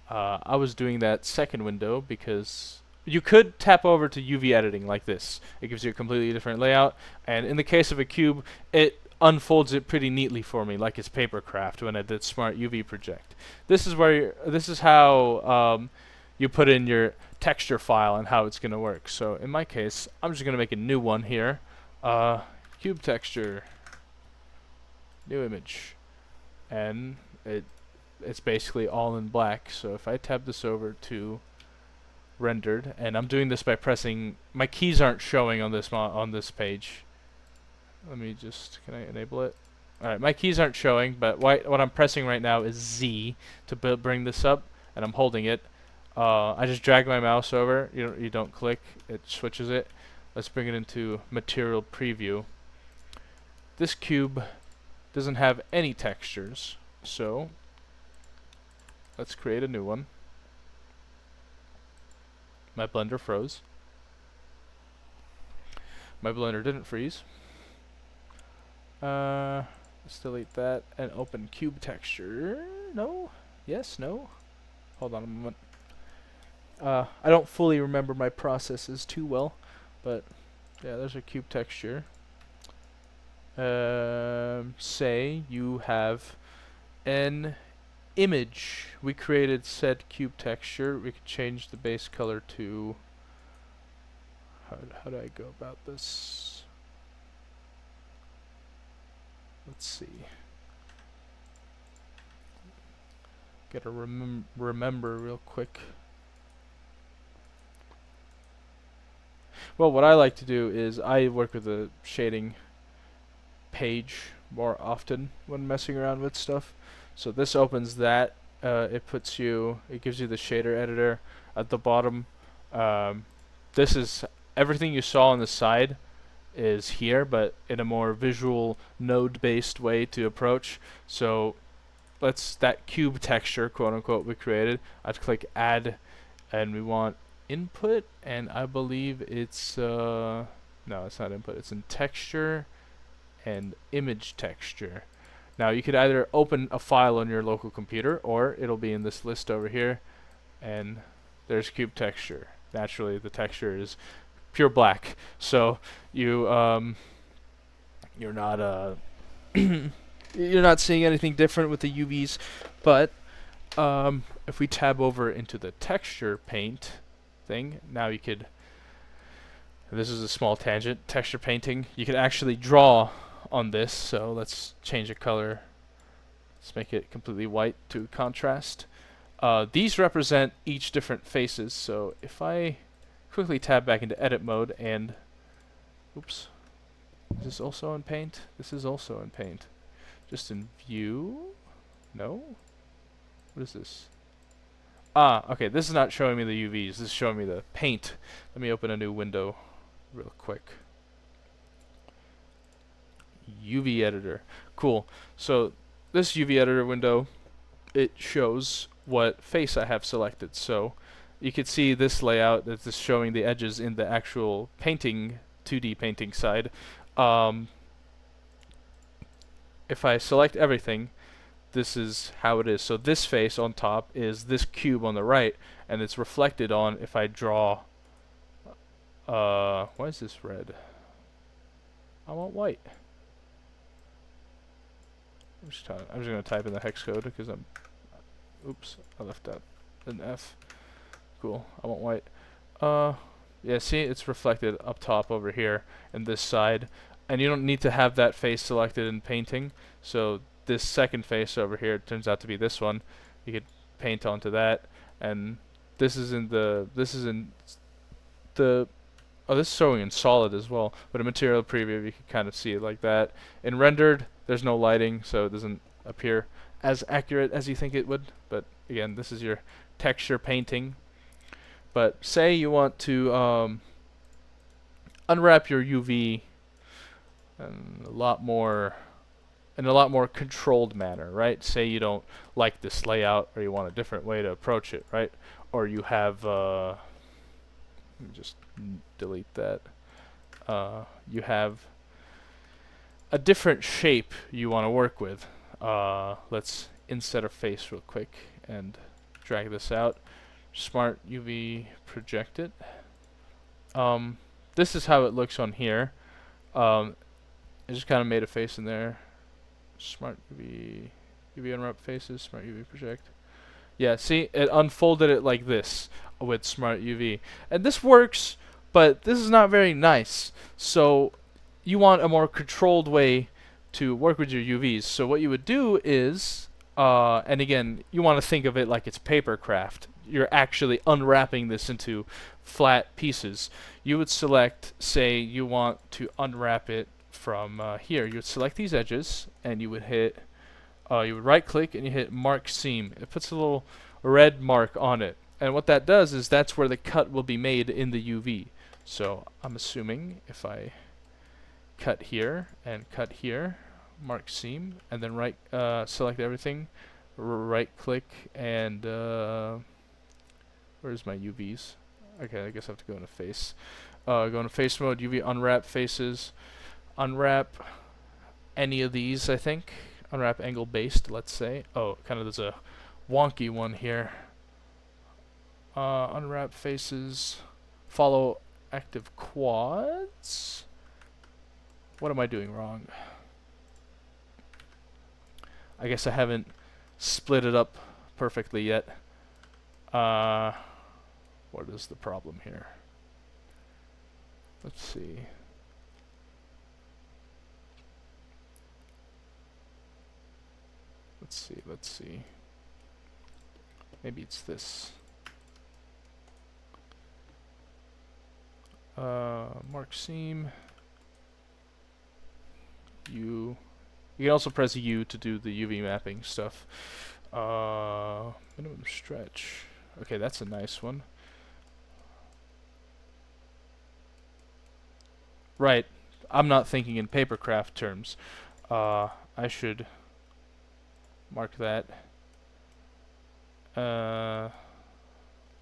Speaker 1: I was doing that second window because you could tap over to UV editing like this. It gives you a completely different layout, and in the case of a cube, it unfolds it pretty neatly for me, like it's papercraft when I did Smart UV Project. This is where this is how you put in your texture file and how it's going to work. So in my case, I'm just going to make a new one here. Cube texture, new image, and it's basically all in black. So if I tab this over to rendered, and I'm doing this by pressing, my keys aren't showing on this page. Let me just, can I enable it? Alright, my keys aren't showing, but what I'm pressing right now is Z to bring this up, and I'm holding it. I just drag my mouse over, you don't click, it switches it. Let's bring it into material preview. This cube doesn't have any textures, so let's create a new one. My Blender froze. My Blender didn't freeze. Let's delete that and open cube texture. No? Yes? No? Hold on a moment. I don't fully remember my processes too well, but yeah, there's a cube texture. Say you have an image. We created said cube texture. We could change the base color to, how do I go about this? Let's see. Gotta remember real quick. Well, what I like to do is I work with a shading page more often when messing around with stuff. So this opens that. It gives you the shader editor at the bottom. This is everything you saw on the side is here, but in a more visual node-based way to approach. So that cube texture, quote unquote, we created. I'd click add, and we want input, and I believe it's no, it's not input. It's in texture and image texture. Now you could either open a file on your local computer, or it'll be in this list over here, and there's cube texture. Naturally, the texture is pure black, so you're not you're not seeing anything different with the UVs. But if we tab over into the texture paint thing, now you could. This is a small tangent. Texture painting. You could actually draw on this. So let's change the color. Let's make it completely white to contrast. These represent each different faces. So if I quickly tab back into edit mode and, oops, is this also in paint? This is also in paint. Just in view? No? What is this? Okay, this is not showing me the UVs. This is showing me the paint. Let me open a new window real quick. UV editor. Cool. So this UV editor window, it shows what face I have selected. So you could see this layout that's just showing the edges in the actual painting, 2D painting side. If I select everything, this is how it is. So this face on top is this cube on the right, and it's reflected on if I draw. Why is this red? I want white. I'm just going to type in the hex code because oops, I left out an F. Cool, I want white. Yeah, see, it's reflected up top over here in this side. And you don't need to have that face selected in painting. So this second face over here turns out to be this one. You could paint onto that, and this is in the oh, this is showing in solid as well. But in material preview, you can kind of see it like that. In rendered, there's no lighting, so it doesn't appear as accurate as you think it would. But again, this is your texture painting. But say you want to unwrap your UV in a lot more controlled manner, right? Say you don't like this layout, or you want a different way to approach it, right? Or you have let me just delete that. You have a different shape you want to work with. Let's inset a face real quick and drag this out. Smart UV project it. This is how it looks on here. I just kind of made a face in there. Smart UV unwrap faces, Smart UV project. Yeah, see, it unfolded it like this with Smart UV. And this works, but this is not very nice. So you want a more controlled way to work with your UVs. So what you would do is, and again, you want to think of it like it's paper craft. You're actually unwrapping this into flat pieces. You would select, say you want to unwrap it from here. You would select these edges, and you would hit, you would right click and you hit mark seam. It puts a little red mark on it. And what that does is that's where the cut will be made in the UV. So I'm assuming if I cut here and cut here, mark seam, and then select everything, right click, and where's my UVs? Okay, I guess I have to go into face. Go into face mode, UV unwrap faces, unwrap any of these, I think. Unwrap angle based, let's say. Oh, kind of there's a wonky one here. Unwrap faces, follow active quads. What am I doing wrong? I guess I haven't split it up perfectly yet. What is the problem here? Let's see. Let's see. Maybe it's this. Mark seam. U. You can also press U to do the UV mapping stuff. Minimum stretch. Okay, that's a nice one. Right. I'm not thinking in papercraft terms. I should mark that.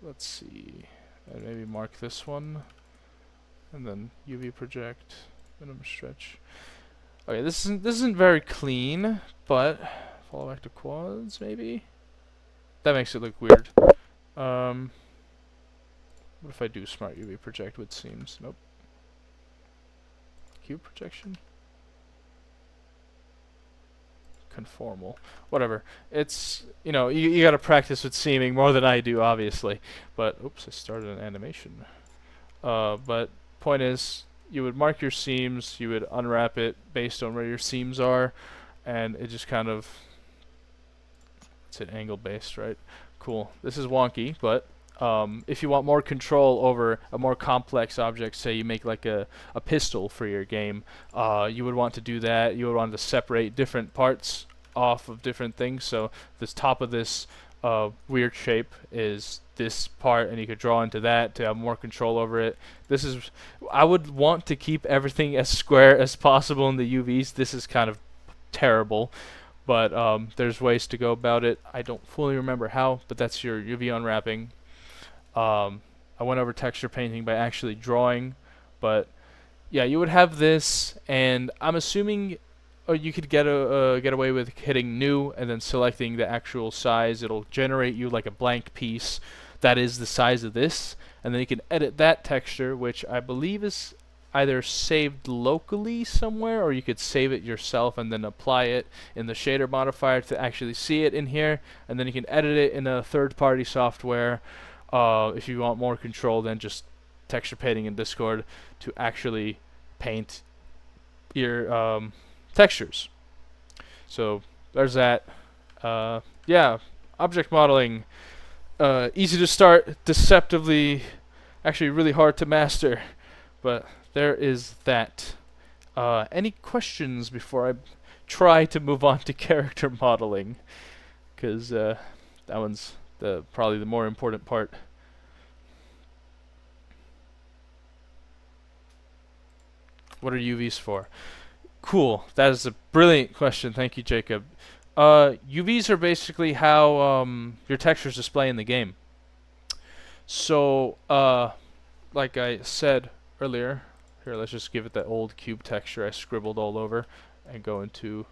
Speaker 1: Let's see. And maybe mark this one. And then UV project. Minimum stretch. Okay, this isn't very clean, but follow active quads maybe? That makes it look weird. What if I do Smart UV project with seams? Nope. Cube projection? Conformal. Whatever. It's, you know, you gotta practice with seaming more than I do, obviously. But, oops, I started an animation. But point is, you would mark your seams, you would unwrap it based on where your seams are, and it just kind of, it's an angle based, right? Cool. This is wonky, but if you want more control over a more complex object, say you make like a pistol for your game, you would want to do that. You would want to separate different parts off of different things. So this top of this weird shape is this part, and you could draw into that to have more control over it. This is, I would want to keep everything as square as possible in the UVs. This is kind of terrible, but there's ways to go about it. I don't fully remember how, but that's your UV unwrapping. I went over texture painting by actually drawing, but yeah, you would have this, and I'm assuming you could get away with hitting new and then selecting the actual size. It'll generate you like a blank piece that is the size of this, and then you can edit that texture, which I believe is either saved locally somewhere, or you could save it yourself and then apply it in the shader modifier to actually see it in here, and then you can edit it in a third-party software. If you want more control than just texture painting in Discord to actually paint your textures. So there's that. Yeah, object modeling, easy to start, deceptively, actually really hard to master, but there is that. Any questions before I try to move on to character modeling? Because that one's probably the more important part. What are UVs for? Cool. That is a brilliant question. Thank you, Jacob. UVs are basically how your textures display in the game. So, like I said earlier, here, let's just give it that old cube texture I scribbled all over and go into...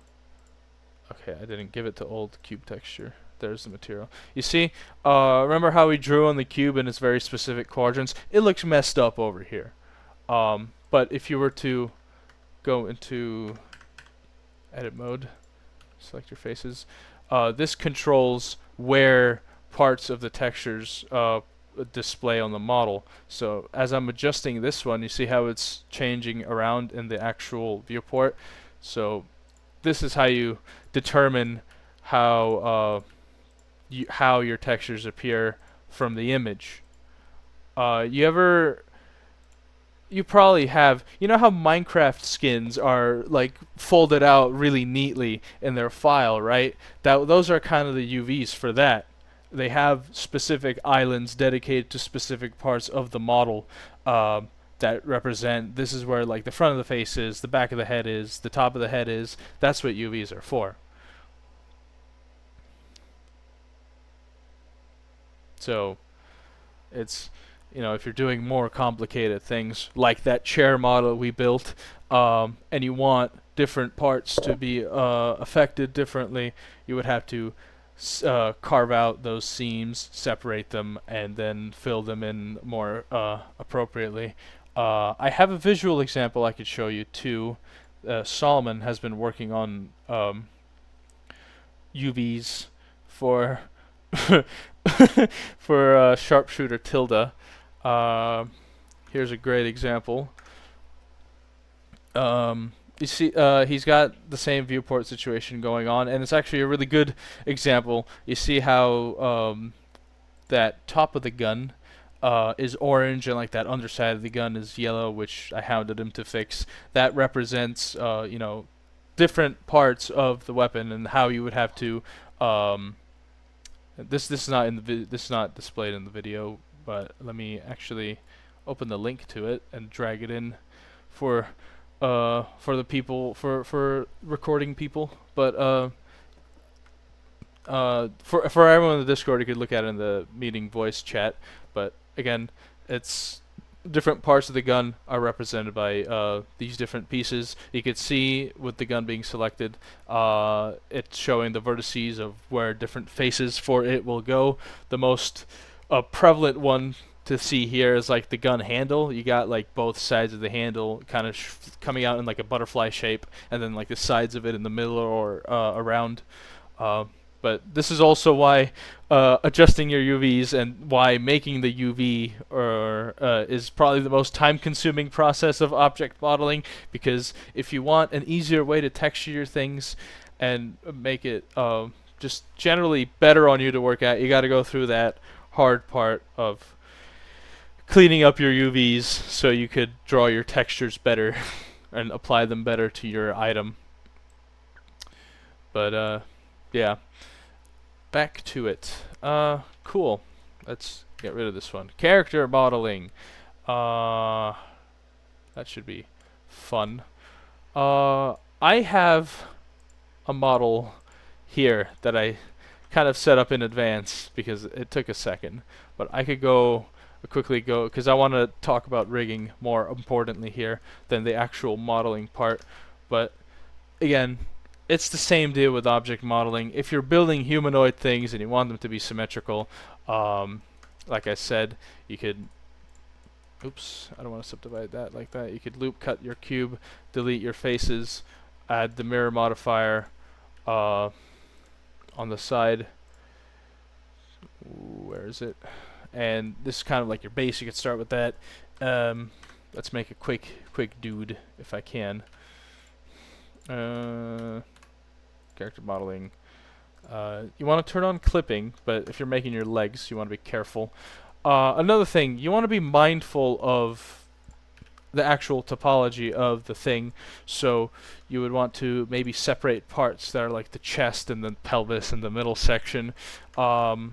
Speaker 1: Okay, I didn't give it the old cube texture. There's the material. You see, remember how we drew on the cube in its very specific quadrants? It looks messed up over here. But if you were to go into edit mode, select your faces, this controls where parts of the textures display on the model. So as I'm adjusting this one, you see how it's changing around in the actual viewport. So this is how you determine how how your textures appear from the image. You probably have, you know how Minecraft skins are like folded out really neatly in their file, right? Those are kind of the UVs for that. They have specific islands dedicated to specific parts of the model that represent, this is where like the front of the face is, the back of the head is, the top of the head is. That's what UVs are for. So it's, you know, if you're doing more complicated things like that chair model we built, and you want different parts to be affected differently, you would have to carve out those seams, separate them, and then fill them in more appropriately. I have a visual example I could show you too. Solomon has been working on UVs for for sharpshooter Tilda. Here's a great example. You see, he's got the same viewport situation going on, and it's actually a really good example. You see how that top of the gun is orange, and like that underside of the gun is yellow, which I hounded him to fix. That represents, you know, different parts of the weapon and how you would have to. This is not in the this is not displayed in the video, but let me actually open the link to it and drag it in for the people, for recording people. But for everyone in the Discord, you could look at it in the meeting voice chat. But again, it's different parts of the gun are represented by these different pieces. You could see with the gun being selected, it's showing the vertices of where different faces for it will go. The most prevalent one to see here is like the gun handle. You got like both sides of the handle kind of coming out in like a butterfly shape, and then like the sides of it in the middle or around. But this is also why adjusting your UVs and why making the UV is probably the most time-consuming process of object modeling, because if you want an easier way to texture your things and make it just generally better on you to work at, you got to go through that hard part of cleaning up your UVs so you could draw your textures better and apply them better to your item. But yeah. Back to it. Cool. Let's get rid of this one. Character modeling. That should be fun. I have a model here that I kind of set up in advance because it took a second. But I could quickly go, because I want to talk about rigging more importantly here than the actual modeling part. But again, it's the same deal with object modeling. If you're building humanoid things and you want them to be symmetrical, like I said, you could, oops, I don't want to subdivide that like that. You could loop cut your cube, delete your faces, add the mirror modifier on the side. Where is it? And this is kind of like your base. You could start with that. Let's make a quick dude if I can. Character modeling. You want to turn on clipping, but if you're making your legs, you want to be careful. Another thing, you want to be mindful of the actual topology of the thing. So you would want to maybe separate parts that are like the chest and the pelvis and the middle section. For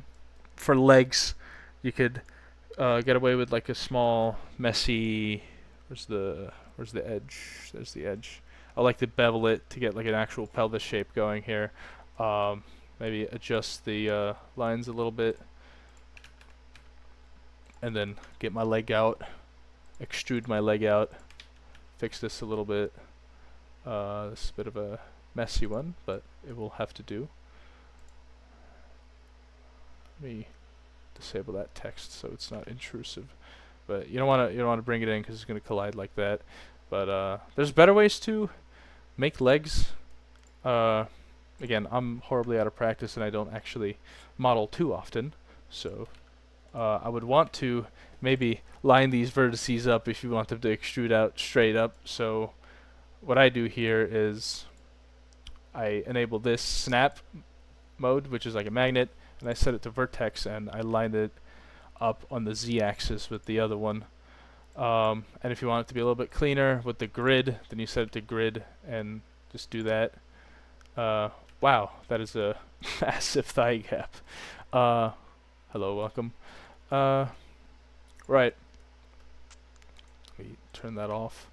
Speaker 1: legs, you could get away with like a small, messy. Where's the edge? There's the edge. I like to bevel it to get like an actual pelvis shape going here. Maybe adjust the lines a little bit, and then get my leg out, extrude my leg out, fix this a little bit. This is a bit of a messy one, but it will have to do. Let me disable that text so it's not intrusive. But you don't want to bring it in because it's going to collide like that. But there's better ways to make legs. Again, I'm horribly out of practice and I don't actually model too often, so I would want to maybe line these vertices up if you want them to extrude out straight up. So what I do here is I enable this snap mode, which is like a magnet, and I set it to vertex, and I line it up on the z-axis with the other one. And if you want it to be a little bit cleaner with the grid, then you set it to grid and just do that. Wow, that is a massive thigh gap. Hello, welcome. Right. We turn that off.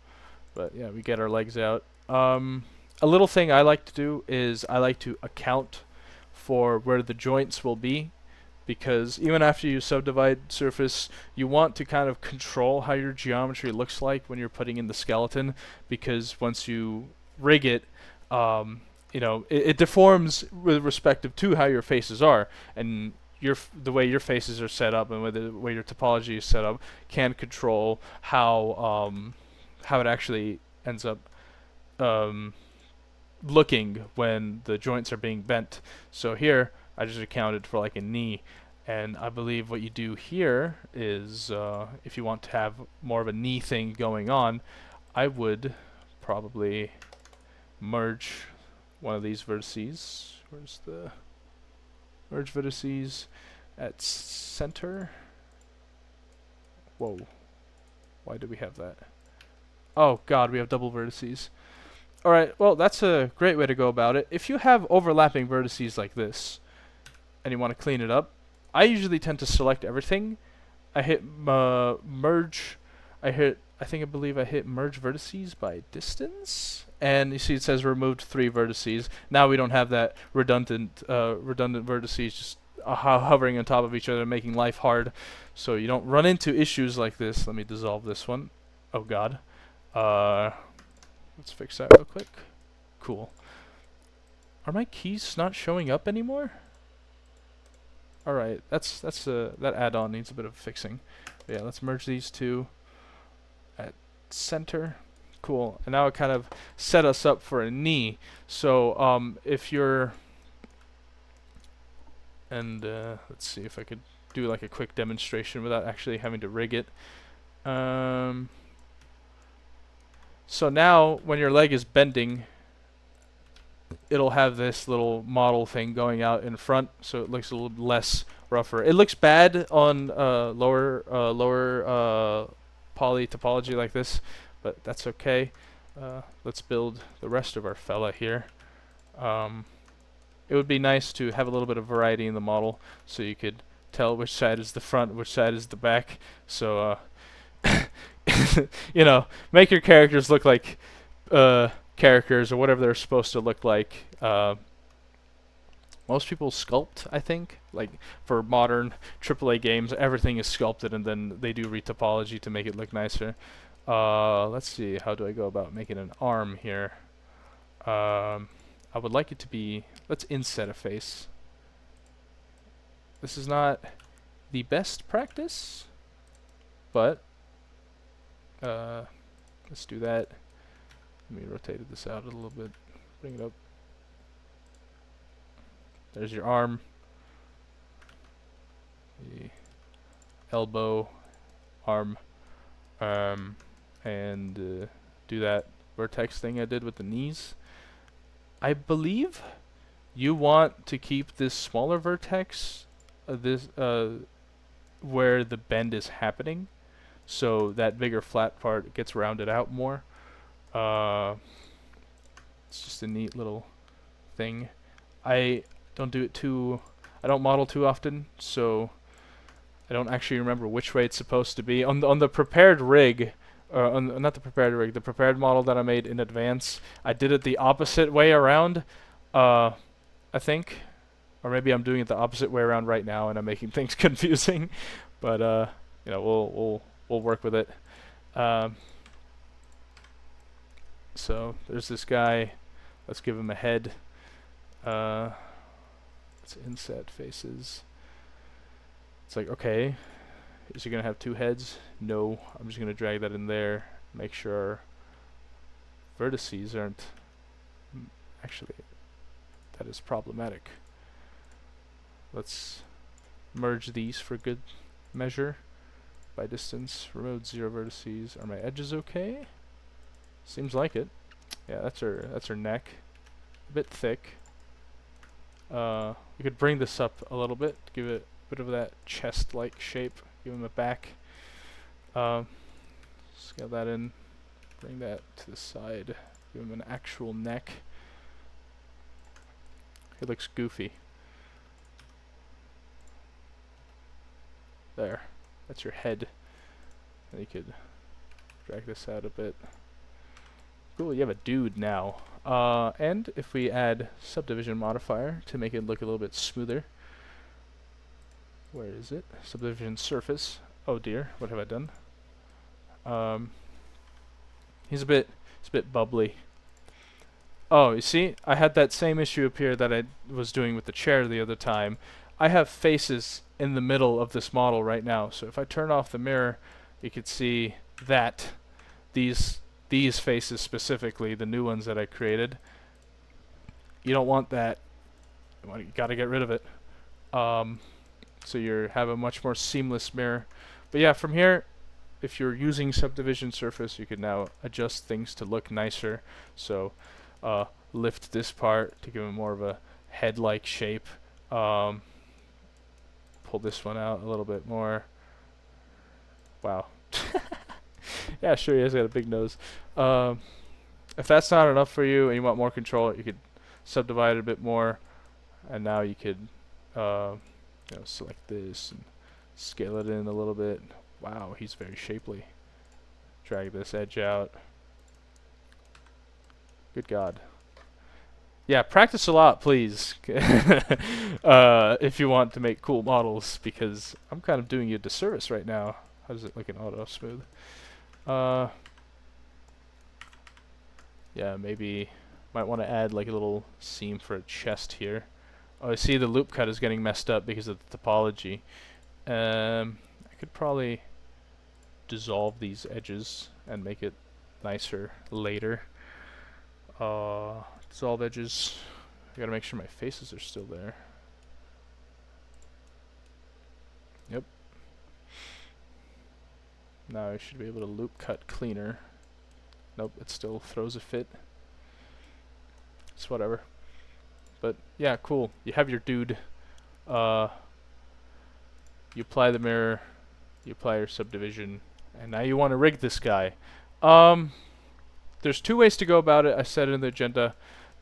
Speaker 1: But yeah, we get our legs out. A little thing I like to do is I like to account for where the joints will be, because even after you subdivide surface, you want to kind of control how your geometry looks like when you're putting in the skeleton, because once you rig it, you know, it deforms with respect to how your faces are, and the way your faces are set up and the way your topology is set up can control how it actually ends up looking when the joints are being bent. So here I just accounted for like a knee, and I believe what you do here is if you want to have more of a knee thing going on, I would probably merge one of these vertices. Where's the merge vertices at center? Whoa, why do we have that? Oh god, we have double vertices. Alright, well, that's a great way to go about it. If you have overlapping vertices like this, and you want to clean it up, I usually tend to select everything. I hit merge. I believe I hit merge vertices by distance, and you see it says removed 3 vertices. Now we don't have that redundant vertices just hovering on top of each other, making life hard. So you don't run into issues like this. Let me dissolve this one. Oh god. Let's fix that real quick. Cool. Are my keys not showing up anymore? Alright, that add-on needs a bit of fixing. But yeah, let's merge these two at center. Cool. And now it kind of set us up for a knee. So if you're, and let's see if I could do like a quick demonstration without actually having to rig it. So now when your leg is bending, it'll have this little model thing going out in front, so it looks a little less rougher. It looks bad on lower poly topology like this, but that's okay. Let's build the rest of our fella here. It would be nice to have a little bit of variety in the model, so you could tell which side is the front, which side is the back. So you know, make your characters look like characters or whatever they're supposed to look like. Most people sculpt, I think. Like for modern AAA games, everything is sculpted and then they do retopology to make it look nicer. Let's see, how do I go about making an arm here? I would like it to be, let's inset a face. This is not the best practice, but let's do that. Let me rotate this out a little bit, bring it up. There's your arm, the elbow, arm, and do that vertex thing I did with the knees. I believe you want to keep this smaller vertex, where the bend is happening, so that bigger flat part gets rounded out more. It's just a neat little thing. I don't model too often, so I don't actually remember which way it's supposed to be. On the prepared rig, not the prepared rig, the prepared model that I made in advance, I did it the opposite way around, I think. Or maybe I'm doing it the opposite way around right now and I'm making things confusing. But you know, we'll work with it. So there's this guy. Let's give him a head. Let's inset faces. It's like, okay, is it gonna have two heads? No. I'm just gonna drag that in there. Make sure vertices aren't. Actually, that is problematic. Let's merge these for good measure. By distance, remove 0 vertices. Are my edges okay? Seems like it. Yeah, that's her neck. A bit thick. We could bring this up a little bit, give it a bit of that chest-like shape. Give him a back. Scale that in. Bring that to the side. Give him an actual neck. It looks goofy. There. That's your head. And you could drag this out a bit. Cool, you have a dude now. And if we add subdivision modifier to make it look a little bit smoother. Where is it? Subdivision surface. Oh dear, what have I done? He's a bit bubbly. Oh, you see, I had that same issue appear that I was doing with the chair the other time. I have faces in the middle of this model right now, so if I turn off the mirror, you could see that these faces specifically, the new ones that I created, you don't want that. You gotta get rid of it. So you have a much more seamless mirror. But yeah, from here, if you're using subdivision surface, you can now adjust things to look nicer. So lift this part to give it more of a head-like shape. Pull this one out a little bit more. Wow. Yeah, sure, he has got a big nose. If that's not enough for you and you want more control, you could subdivide it a bit more. And now you could select this and scale it in a little bit. Wow, he's very shapely. Drag this edge out. Good God. Yeah, practice a lot, please. If you want to make cool models, because I'm kind of doing you a disservice right now. How does it look in auto smooth? Yeah, maybe might want to add like a little seam for a chest here. Oh, I see the loop cut is getting messed up because of the topology. I could probably dissolve these edges and make it nicer later. Dissolve edges. I gotta make sure my faces are still there. Yep. Now I should be able to loop cut cleaner. Nope, it still throws a fit. It's whatever. But yeah, cool. You have your dude. You apply the mirror. You apply your subdivision. And now you want to rig this guy. There's two ways to go about it. I said in the agenda.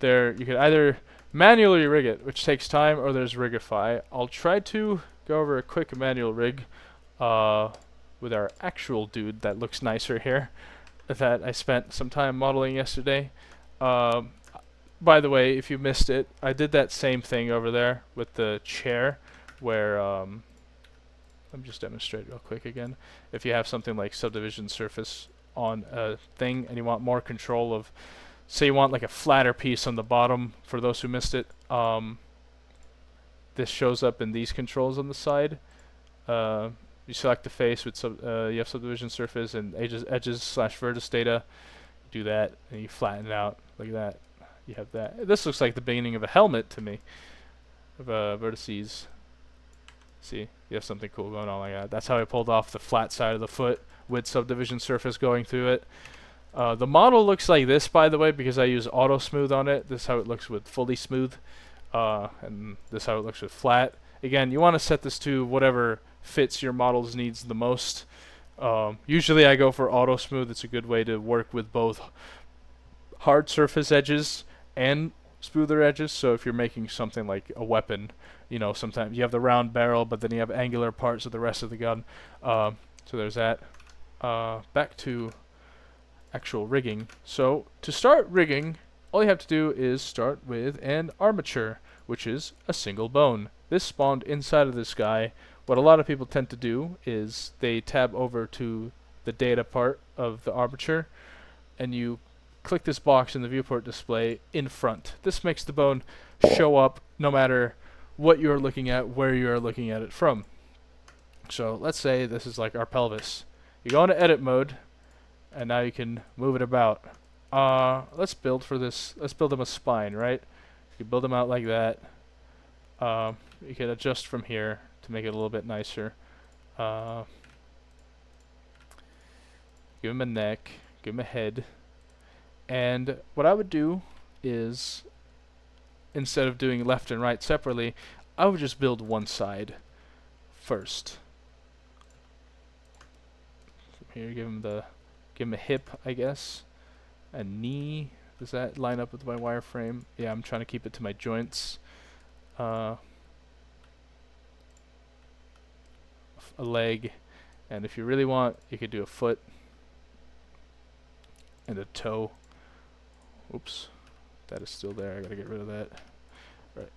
Speaker 1: You could either manually rig it, which takes time, or there's Rigify. I'll try to go over a quick manual rig with our actual dude that looks nicer here that I spent some time modeling yesterday. By the way, if you missed it, I did that same thing over there with the chair where let me just demonstrate real quick again. If you have something like subdivision surface on a thing and you want more control of, say you want like a flatter piece on the bottom, for those who missed it, this shows up in these controls on the side. You select the face with you have subdivision surface and edges slash vertex data. Do that and you flatten it out like that. You have that. This looks like the beginning of a helmet to me, of vertices. See, you have something cool going on like that. That's how I pulled off the flat side of the foot with subdivision surface going through it. The model looks like this, by the way, because I use auto smooth on it. This is how it looks with fully smooth, and this is how it looks with flat. Again, you want to set this to whatever fits your model's needs the most. Usually I go for auto smooth. It's a good way to work with both hard surface edges and smoother edges. So if you're making something like a weapon, you know, sometimes you have the round barrel, but then you have angular parts of the rest of the gun. So there's that. Back to actual rigging. So to start rigging, all you have to do is start with an armature, which is a single bone. This spawned inside of this guy. What a lot of people tend to do is they tab over to the data part of the armature, and you click this box in the viewport display in front. This makes the bone show up no matter what you're looking at, where you're looking at it from. So let's say this is like our pelvis. You go into edit mode, and now you can move it about. Let's build for this. Let's build him a spine, right? You build him out like that. You can adjust from here to make it a little bit nicer. Give him a neck. Give him a head. And what I would do is, instead of doing left and right separately, I would just build one side first. Here, give him a hip, I guess. A knee. Does that line up with my wireframe? Yeah, I'm trying to keep it to my joints. A leg, and if you really want, you could do a foot and a toe. Oops, that is still there. I gotta get rid of that. Right,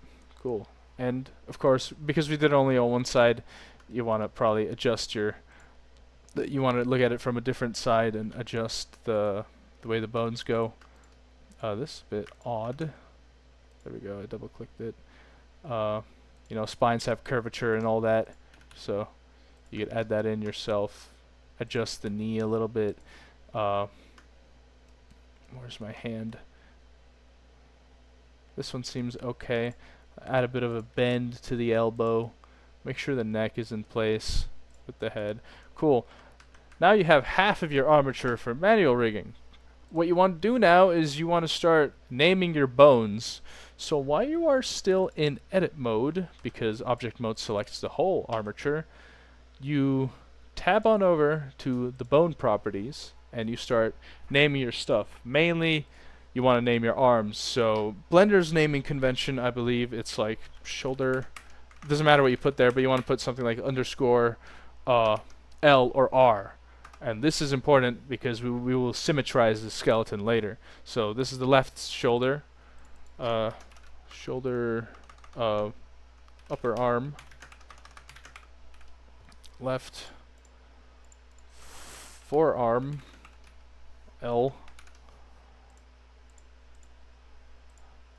Speaker 1: cool. And of course, because we did only on one side, you want to probably adjust your. You want to look at it from a different side and adjust the way the bones go. This is a bit odd. There we go. I double clicked it. You know, spines have curvature and all that, so you could add that in yourself. Adjust the knee a little bit. Where's my hand? This one seems okay. Add a bit of a bend to the elbow. Make sure the neck is in place with the head. Cool. Now you have half of your armature for manual rigging. What you want to do now is you want to start naming your bones. So while you are still in edit mode, because object mode selects the whole armature, you tab on over to the bone properties and you start naming your stuff. Mainly you want to name your arms. So Blender's naming convention, I believe it's like shoulder. Doesn't matter what you put there, but you want to put something like underscore L or R. And this is important because we will symmetrize the skeleton later. So this is the left shoulder, upper arm, left forearm, L,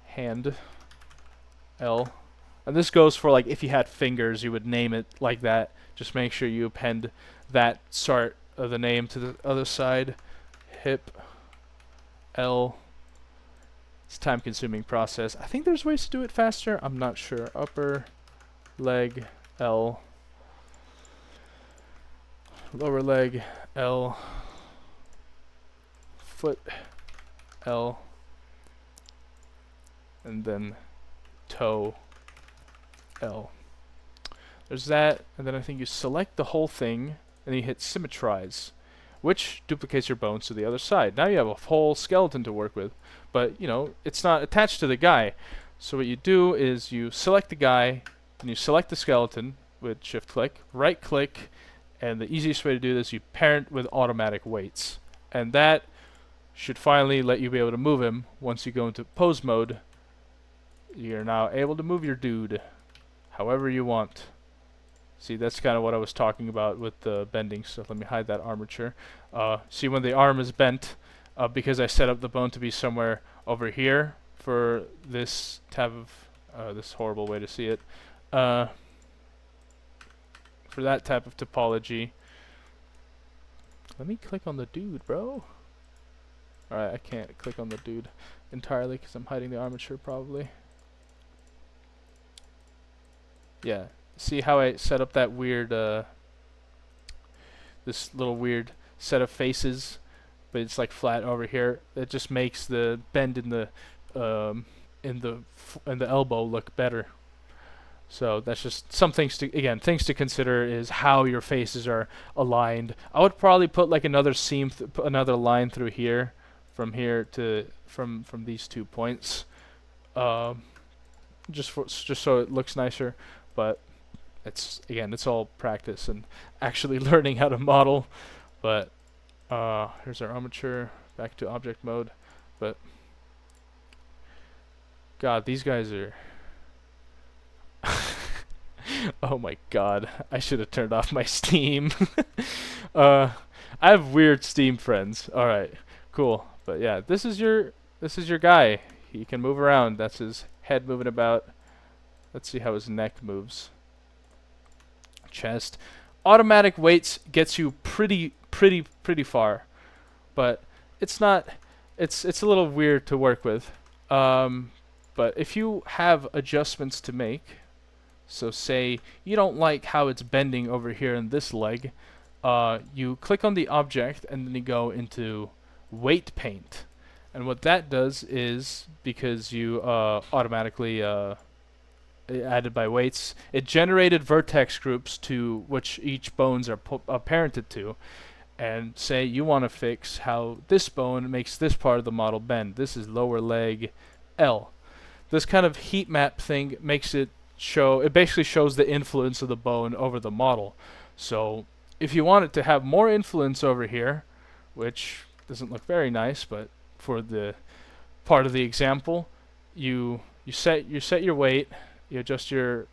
Speaker 1: hand, L. And this goes for like if you had fingers, you would name it like that. Just make sure you append that start of the name to the other side. Hip, L. It's a time-consuming process. I think there's ways to do it faster. I'm not sure. Upper leg, L. Lower leg, L. Foot, L. And then toe, L. There's that, and then I think you select the whole thing, and you hit symmetrize, which duplicates your bones to the other side. Now you have a whole skeleton to work with, but you know, it's not attached to the guy. So what you do is you select the guy, and you select the skeleton with shift click, right click, and the easiest way to do this, you parent with automatic weights. And that should finally let you be able to move him. Once you go into pose mode, you're now able to move your dude however you want. See, that's kind of what I was talking about with the bending stuff. Let me hide that armature. See, when the arm is bent, because I set up the bone to be somewhere over here for this type of, this horrible way to see it, for that type of topology. Let me click on the dude, bro. Alright, I can't click on the dude entirely because I'm hiding the armature probably. Yeah. See how I set up that weird, this little weird set of faces, but it's like flat over here. It just makes the bend in the elbow look better. So that's just some things to, again, things to consider is how your faces are aligned. I would probably put like another seam, another line through here, from here to from these 2 points, just so it looks nicer, but. It's again, it's all practice and actually learning how to model. But here's our armature, back to object mode. But God, these guys are oh my God, I should have turned off my Steam. I have weird Steam friends. Alright, cool. But yeah, this is your guy. He can move around. That's his head moving about. Let's see how his neck moves. Chest. automatic weights gets you pretty far, but it's not. It's a little weird to work with. But if you have adjustments to make, so say you don't like how it's bending over here in this leg, you click on the object and then you go into weight paint. And what that does is, because you automatically added by weights, it generated vertex groups to which each bones are parented to. And say you want to fix how this bone makes this part of the model bend. This is lower leg L. This kind of heat map thing makes it show, it basically shows the influence of the bone over the model. So if you want it to have more influence over here, which doesn't look very nice, but for the part of the example, you set your weight, you adjust your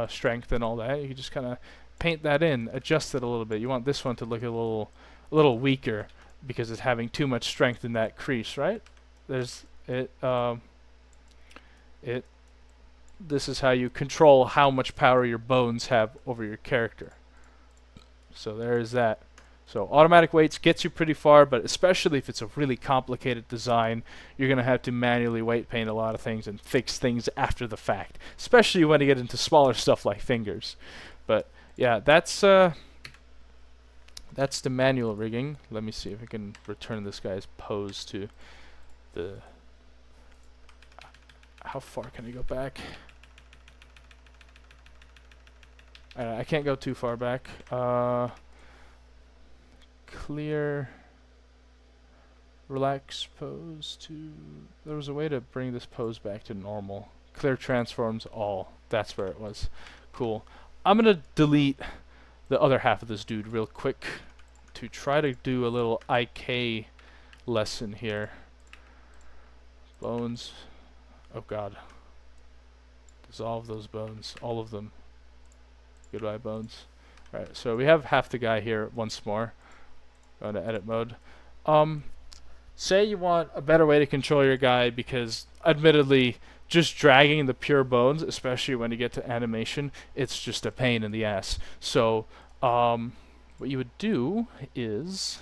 Speaker 1: strength and all that. You just kind of paint that in, adjust it a little bit. You want this one to look a little weaker because it's having too much strength in that crease, right? There's it. This is how you control how much power your bones have over your character. So there is that. So automatic weights gets you pretty far, but especially if it's a really complicated design, you're going to have to manually weight paint a lot of things and fix things after the fact, especially when you get into smaller stuff like fingers. But yeah, that's the manual rigging. Let me see if I can return this guy's pose to the... How far can I go back? I can't go too far back. Clear, relax pose to... There was a way to bring this pose back to normal. Clear transforms all. That's where it was. Cool. I'm gonna delete the other half of this dude real quick to try to do a little IK lesson here. Bones. Oh god. Dissolve those bones. All of them. Goodbye, bones. Alright, so we have half the guy here once more. Go to edit mode. Say you want a better way to control your guy because, admittedly, just dragging the pure bones, especially when you get to animation, it's just a pain in the ass. So, what you would do is,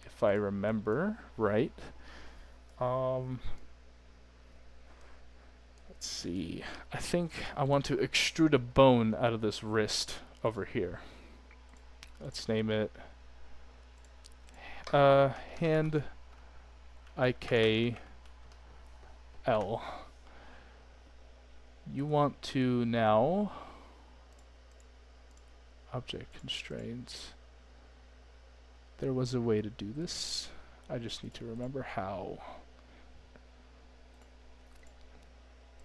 Speaker 1: if I remember right, let's see. I think I want to extrude a bone out of this wrist over here. Let's name it hand IK L. You want to now object constraints. There was a way to do this. I just need to remember how.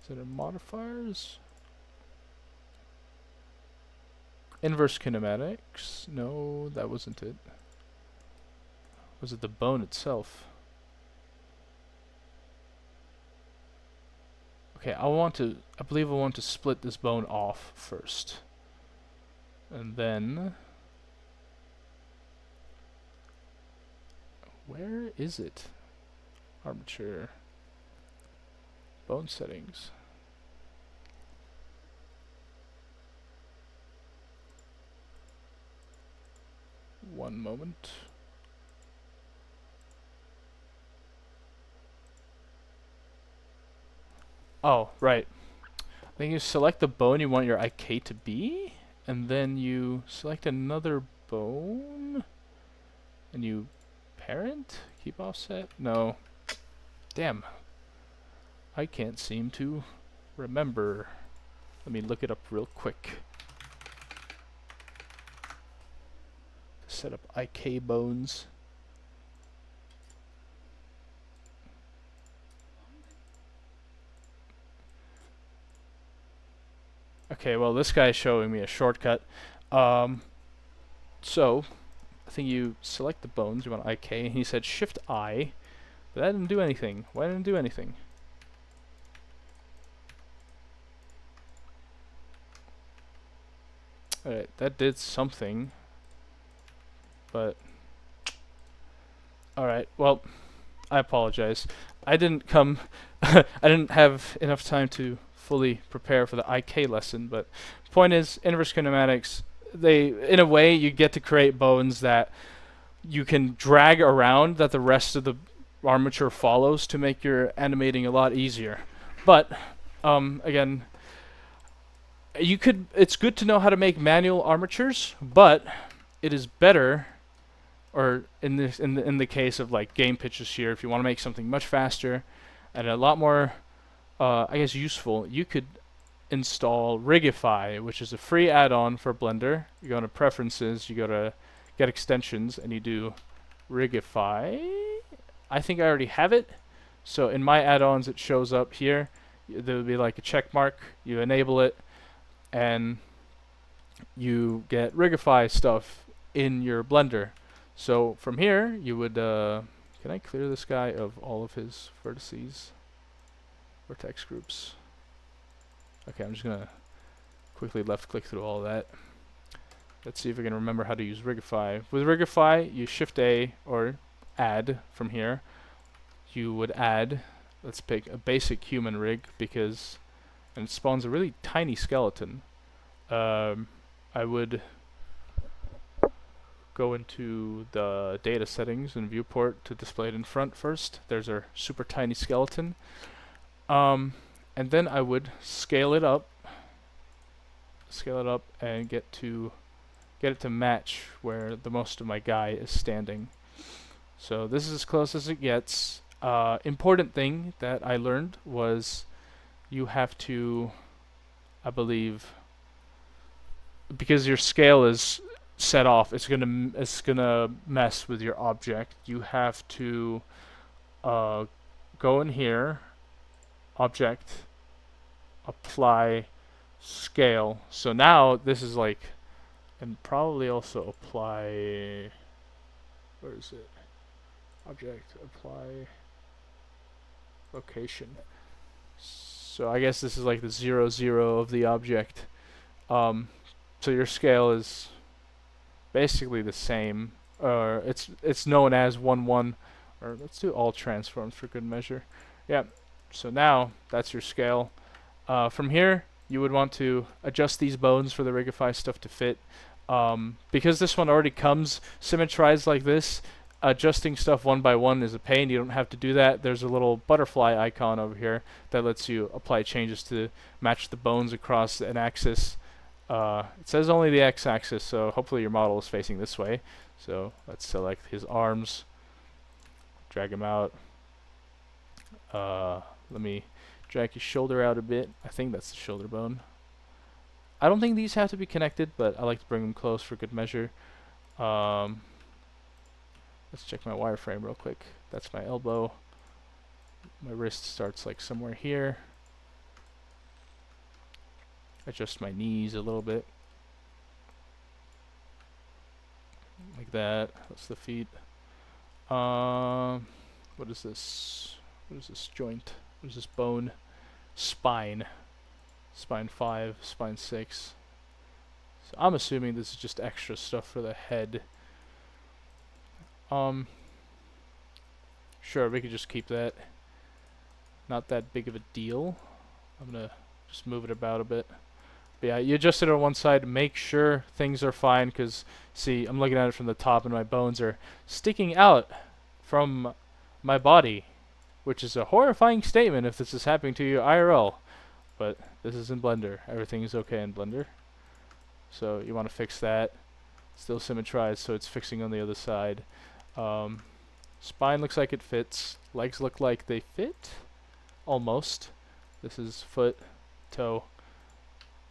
Speaker 1: Is it in modifiers? Inverse kinematics? No, that wasn't it. Was it the bone itself? Okay, I believe I want to split this bone off first. And then... Where is it? Armature. Bone settings. One moment. Oh, right. Then you select the bone you want your IK to be, and then you select another bone, and you parent? Keep offset? No. Damn. I can't seem to remember. Let me look it up real quick. Set up IK bones. Okay, well this guy's showing me a shortcut. So, I think you select the bones, you want IK, and he said Shift I, but that didn't do anything. Why didn't it do anything? Alright, that did something, but... Alright, well, I apologize. I didn't I didn't have enough time to fully prepare for the IK lesson, but point is, inverse kinematics, in a way, you get to create bones that you can drag around that the rest of the armature follows to make your animating a lot easier. But again, you could. It's good to know how to make manual armatures, but it is better, or in the case of like game pitches here, if you want to make something much faster and a lot more, I guess, useful, you could install Rigify, which is a free add-on for Blender. You go to Preferences, you go to Get Extensions, and you do Rigify. I think I already have it, so in my add-ons it shows up here. There would be like a check mark. You enable it, and you get Rigify stuff in your Blender. So from here, you would, can I clear this guy of all of his vertices? Vertex groups. Okay, I'm just gonna quickly left click through all of that. Let's see if I can remember how to use Rigify. With Rigify, you Shift A or add from here. You would add, let's pick a basic human rig because, and it spawns a really tiny skeleton. I would go into the data settings and viewport to display it in front first. There's our super tiny skeleton. And then I would scale it up and get it to match where the most of my guy is standing. So this is as close as it gets. Important thing that I learned was you have to, I believe, because your scale is set off, it's gonna mess with your object. You have to go in here, object, apply scale. So now this is like, and probably also apply, where is it? Object, apply, location. So I guess this is like the 0, 0 of the object. So your scale is basically the same, or it's known as 1, 1, or let's do all transforms for good measure. Yeah. So now that's your scale. From here, you would want to adjust these bones for the Rigify stuff to fit. Because this one already comes symmetrized like this, adjusting stuff one by one is a pain. You don't have to do that. There's a little butterfly icon over here that lets you apply changes to match the bones across an axis. It says only the x-axis, so hopefully your model is facing this way. So let's select his arms, drag him out. Let me drag his shoulder out a bit. I think that's the shoulder bone. I don't think these have to be connected, but I like to bring them close for good measure. Let's check my wireframe real quick. That's my elbow. My wrist starts like somewhere here. Adjust my knees a little bit. Like that. That's the feet. What is this? What is this joint? What is this bone? Spine. Spine 5, spine 6. So I'm assuming this is just extra stuff for the head. Sure, we could just keep that. Not that big of a deal. I'm gonna just move it about a bit. But yeah, you adjust it on one side, make sure things are fine, because, see, I'm looking at it from the top and my bones are sticking out from my body, which is a horrifying statement if this is happening to you IRL. But this is in Blender. Everything is okay in Blender. So you want to fix that. Still symmetrized, so it's fixing on the other side. Spine looks like it fits. Legs look like they fit. Almost. This is foot, toe.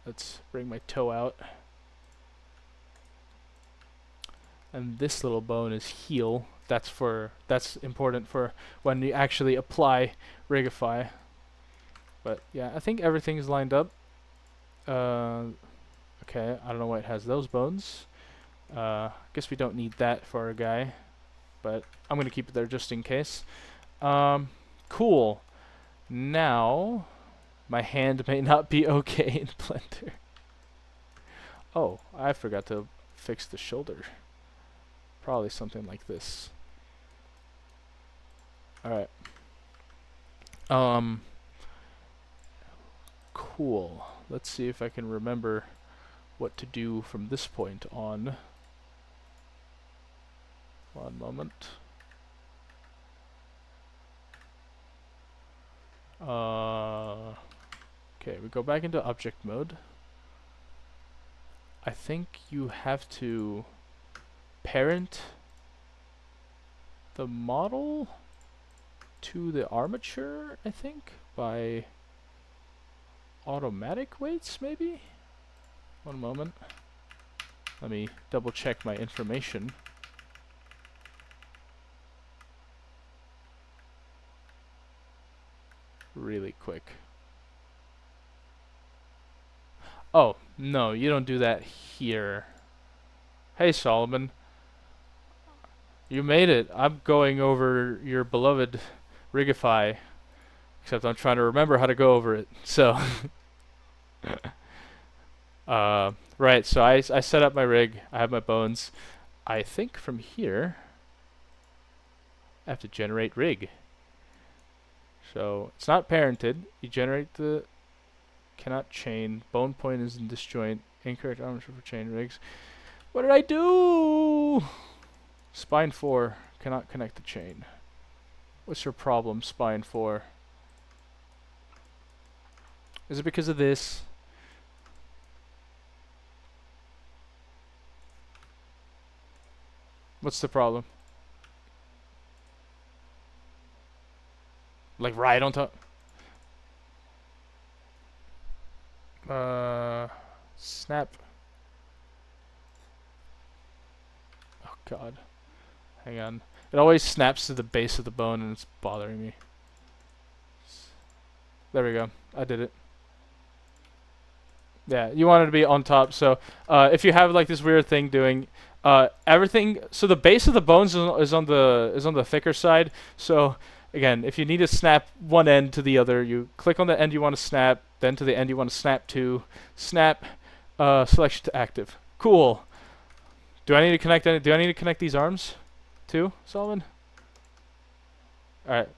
Speaker 1: Let's bring my toe out. And this little bone is heel. That's important for when you actually apply Rigify. But yeah, I think everything's lined up. Okay, I don't know why it has those bones. Guess we don't need that for a guy, but I'm gonna keep it there just in case. Cool. Now, my hand may not be okay in Blender. Oh, I forgot to fix the shoulder. Probably something like this. Alright. Cool. Let's see if I can remember what to do from this point on. One moment. Okay, we go back into object mode. I think you have to parent the model to the armature, I think, by automatic weights, maybe? One moment. Let me double check my information. Really quick. Oh, no, you don't do that here. Hey, Solomon. You made it. I'm going over your beloved Rigify. Except I'm trying to remember how to go over it. So, right, so I set up my rig. I have my bones. I think from here, I have to generate rig. So, it's not parented. You generate the cannot chain. Bone point is in disjoint. Incorrect armature for chain rigs. What did I do? Spine 4 cannot connect the chain. What's your problem, Spine 4? Is it because of this? What's the problem? Like right on top? Snap. Oh god. Hang on. It always snaps to the base of the bone and it's bothering me. There we go. I did it. Yeah, you want it to be on top. So if you have like this weird thing doing everything, so the base of the bones is on the thicker side. So again, if you need to snap one end to the other, you click on the end you want to snap, then to the end you want to snap to. Snap selection to active. Cool. Do I need to connect any? Do I need to connect these arms too, Solomon? All right.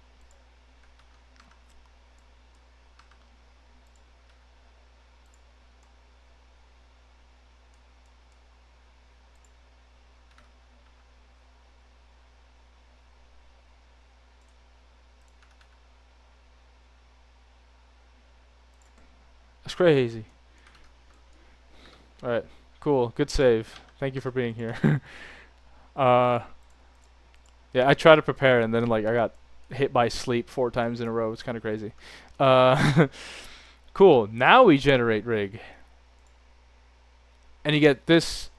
Speaker 1: That's crazy. All right. Cool. Good save. Thank you for being here. Yeah, I try to prepare and then like I got hit by sleep 4 times in a row. It's kind of crazy. Cool. Now we generate rig. And you get this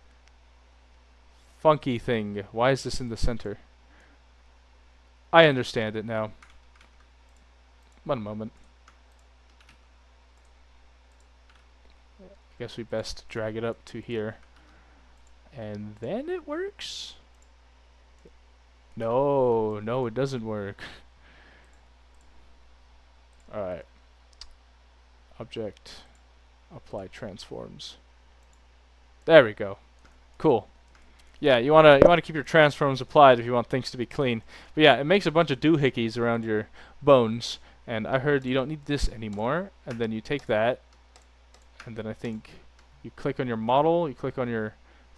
Speaker 1: funky thing. Why is this in the center? I understand it now. One moment. I guess we best drag it up to here. And then it works? No, no, it doesn't work. Alright. Object. Apply transforms. There we go. Cool. Yeah, you wanna keep your transforms applied if you want things to be clean. But yeah, it makes a bunch of doohickeys around your bones. And I heard you don't need this anymore. And then you take that, and then I think you click on your model, you click on your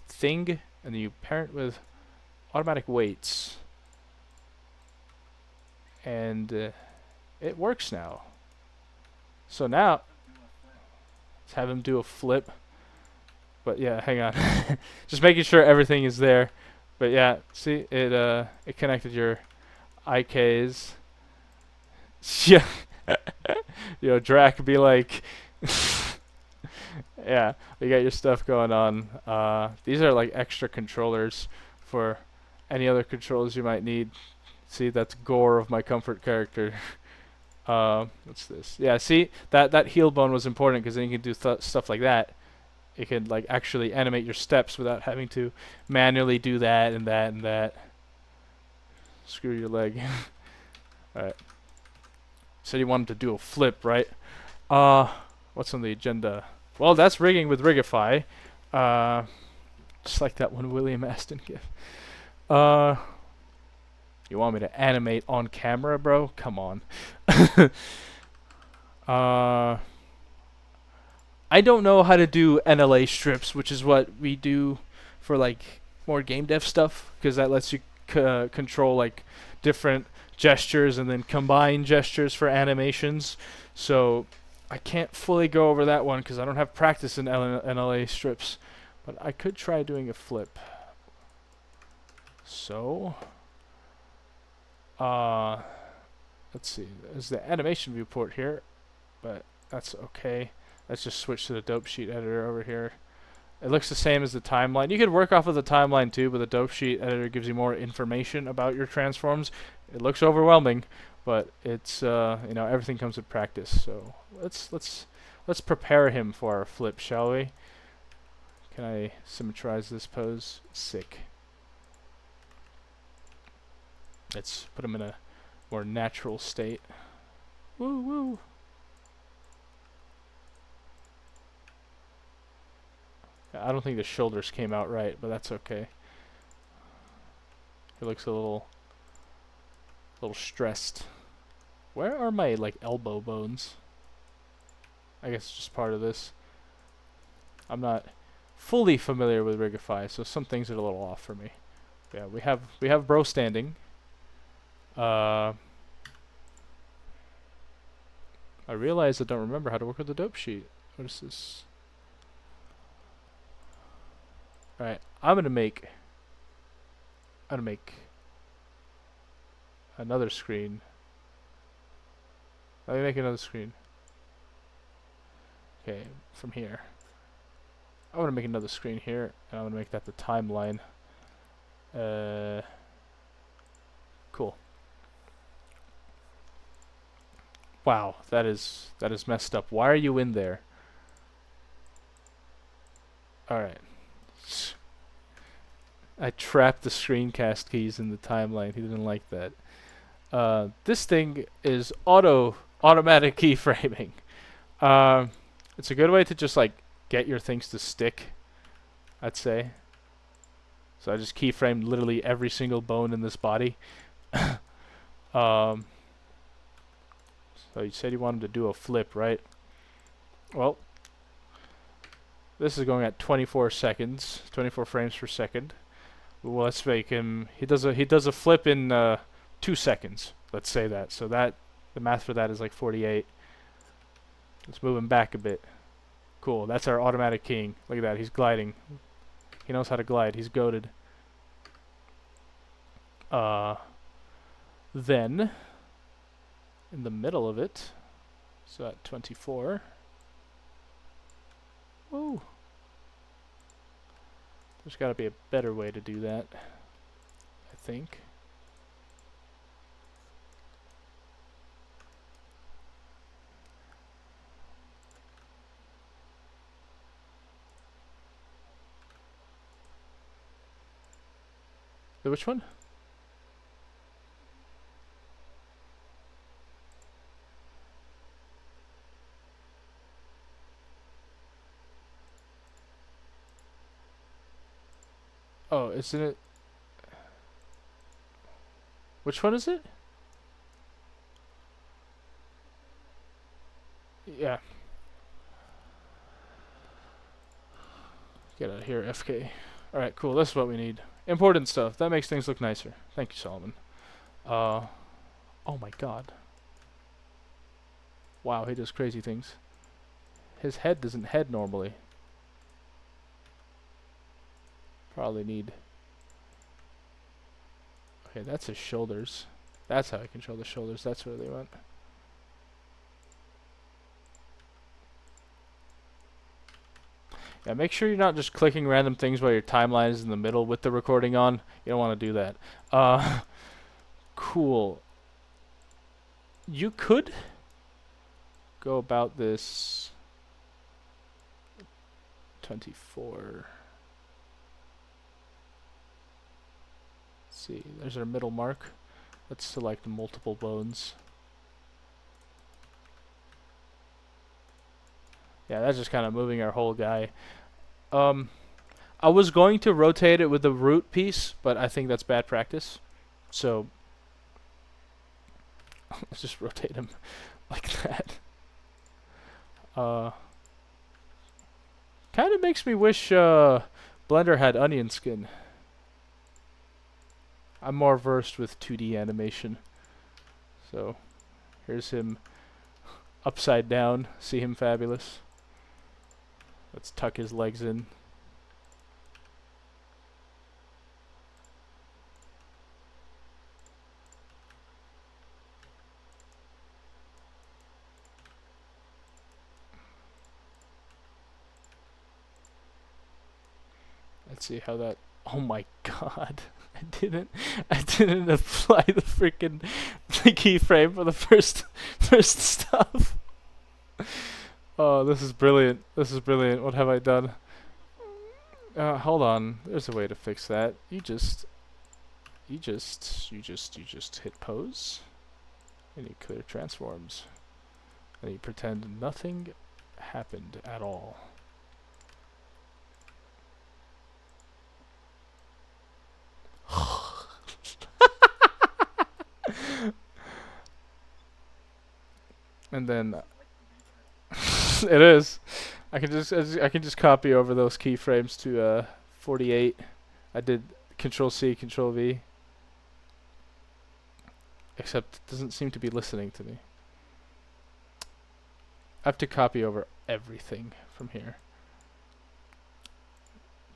Speaker 1: thing, and then you parent with automatic weights. And it works now. So now, let's have him do a flip. But yeah, hang on. Just making sure everything is there. But yeah, see, it connected your IKs. Yeah. You know, Drac be like, yeah, you got your stuff going on. These are like extra controllers for any other controls you might need. See, that's gore of my comfort character. What's this? Yeah, see, that heel bone was important because then you can do stuff like that. It can like actually animate your steps without having to manually do that and that and that. Screw your leg. Alright. Said you wanted to do a flip, right? What's on the agenda? Well, that's rigging with Rigify. Just like that one William Aston gif. You want me to animate on camera, bro? Come on. I don't know how to do NLA strips, which is what we do for like more game dev stuff, because that lets you control like different gestures and then combine gestures for animations. So I can't fully go over that one because I don't have practice in NLA strips, but I could try doing a flip. So, let's see. There's the animation viewport here, but that's okay. Let's just switch to the dope sheet editor over here. It looks the same as the timeline. You could work off of the timeline too, but the dope sheet editor gives you more information about your transforms. It looks overwhelming, but it's you know, everything comes with practice. So let's prepare him for our flip, shall we? Can I symmetrize this pose? Sick. Let's put him in a more natural state. Woo woo. I don't think the shoulders came out right, but that's okay. He looks a little stressed. Where are my like elbow bones? I guess it's just part of this. I'm not fully familiar with Rigify, so some things are a little off for me. Yeah, we have bro standing. I realize I don't remember how to work with the dope sheet. What is this? Alright, I'm gonna make another screen. Let me make another screen. Okay, from here. I'm gonna make another screen here, and I'm gonna make that the timeline. Cool. Wow, that is messed up. Why are you in there? Alright. I trapped the screencast keys in the timeline. He didn't like that. This thing is automatic keyframing. It's a good way to just like get your things to stick, I'd say. So I just keyframed literally every single bone in this body. So you said you wanted to do a flip, right? Well, this is going at 24 seconds, 24 frames per second. Well, let's make him. He does a flip in 2 seconds. Let's say that. So that the math for that is like 48. Let's move him back a bit. Cool. That's our automatic keying. Look at that. He's gliding. He knows how to glide. He's goated. Then in the middle of it, so at 24. Woo. There's got to be a better way to do that, I think. Which one? Oh, isn't it? Which one is it? Yeah. Get out of here, FK. Alright, cool. This is what we need. Important stuff. That makes things look nicer. Thank you, Solomon. Oh my god. Wow, he does crazy things. His head doesn't head normally. Probably need... Okay, that's his shoulders. That's how I control the shoulders. That's where they went. Yeah, make sure you're not just clicking random things while your timeline is in the middle with the recording on. You don't want to do that. Cool. You could go about this 24. See, there's our middle mark. Let's select multiple bones. Yeah, that's just kind of moving our whole guy. I was going to rotate it with the root piece, but I think that's bad practice. So let's just rotate him like that. Kind of makes me wish Blender had onion skin. I'm more versed with 2D animation. So, here's him upside down. See him fabulous. Let's tuck his legs in. Let's see how that. Oh my god! I didn't apply the freaking keyframe for the first stuff. Oh, this is brilliant! This is brilliant! What have I done? Hold on. There's a way to fix that. You just hit pose, and you clear transforms, and you pretend nothing happened at all. And then it is. I can just copy over those keyframes to 48. I did Control C, Control V. Except it doesn't seem to be listening to me. I have to copy over everything from here.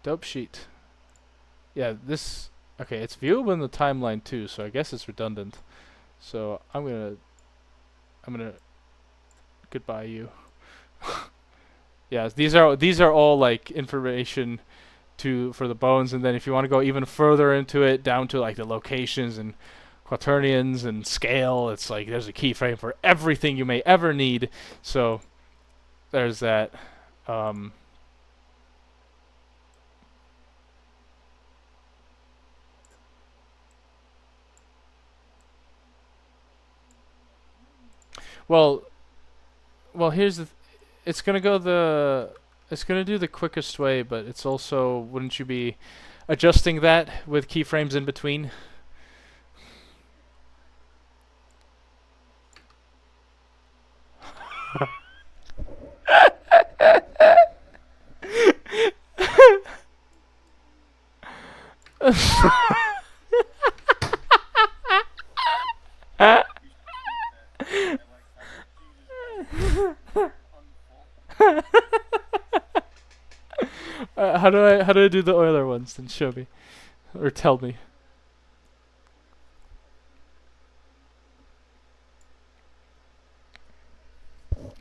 Speaker 1: Dope sheet. Yeah, this. Okay, it's viewable in the timeline too, so I guess it's redundant. So I'm gonna goodbye you. Yeah, these are all like information for the bones, and then if you want to go even further into it, down to like the locations and quaternions and scale, it's like there's a keyframe for everything you may ever need. So there's that. Well, here's the. It's gonna go the. It's gonna do the quickest way, but it's also, wouldn't you be adjusting that with keyframes in between? How do I do the Euler ones? Then show me, or tell me.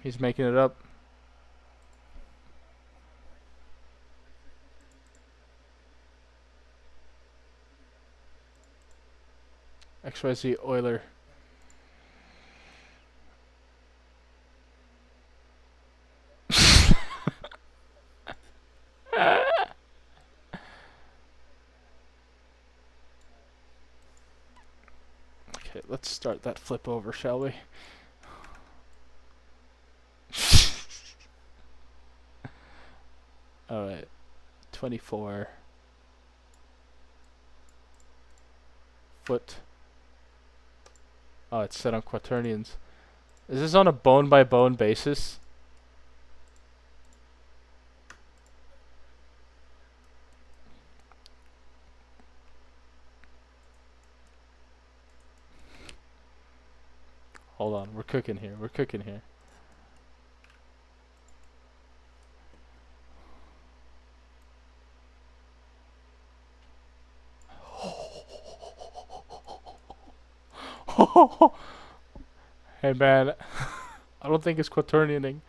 Speaker 1: He's making it up. XYZ Euler. Okay, let's start that flip over, shall we? Alright. 24. Foot. Oh, it's set on quaternions. Is this on a bone-by-bone basis? Hold on, we're cooking here. We're cooking here. Hey man, I don't think it's quaternianing.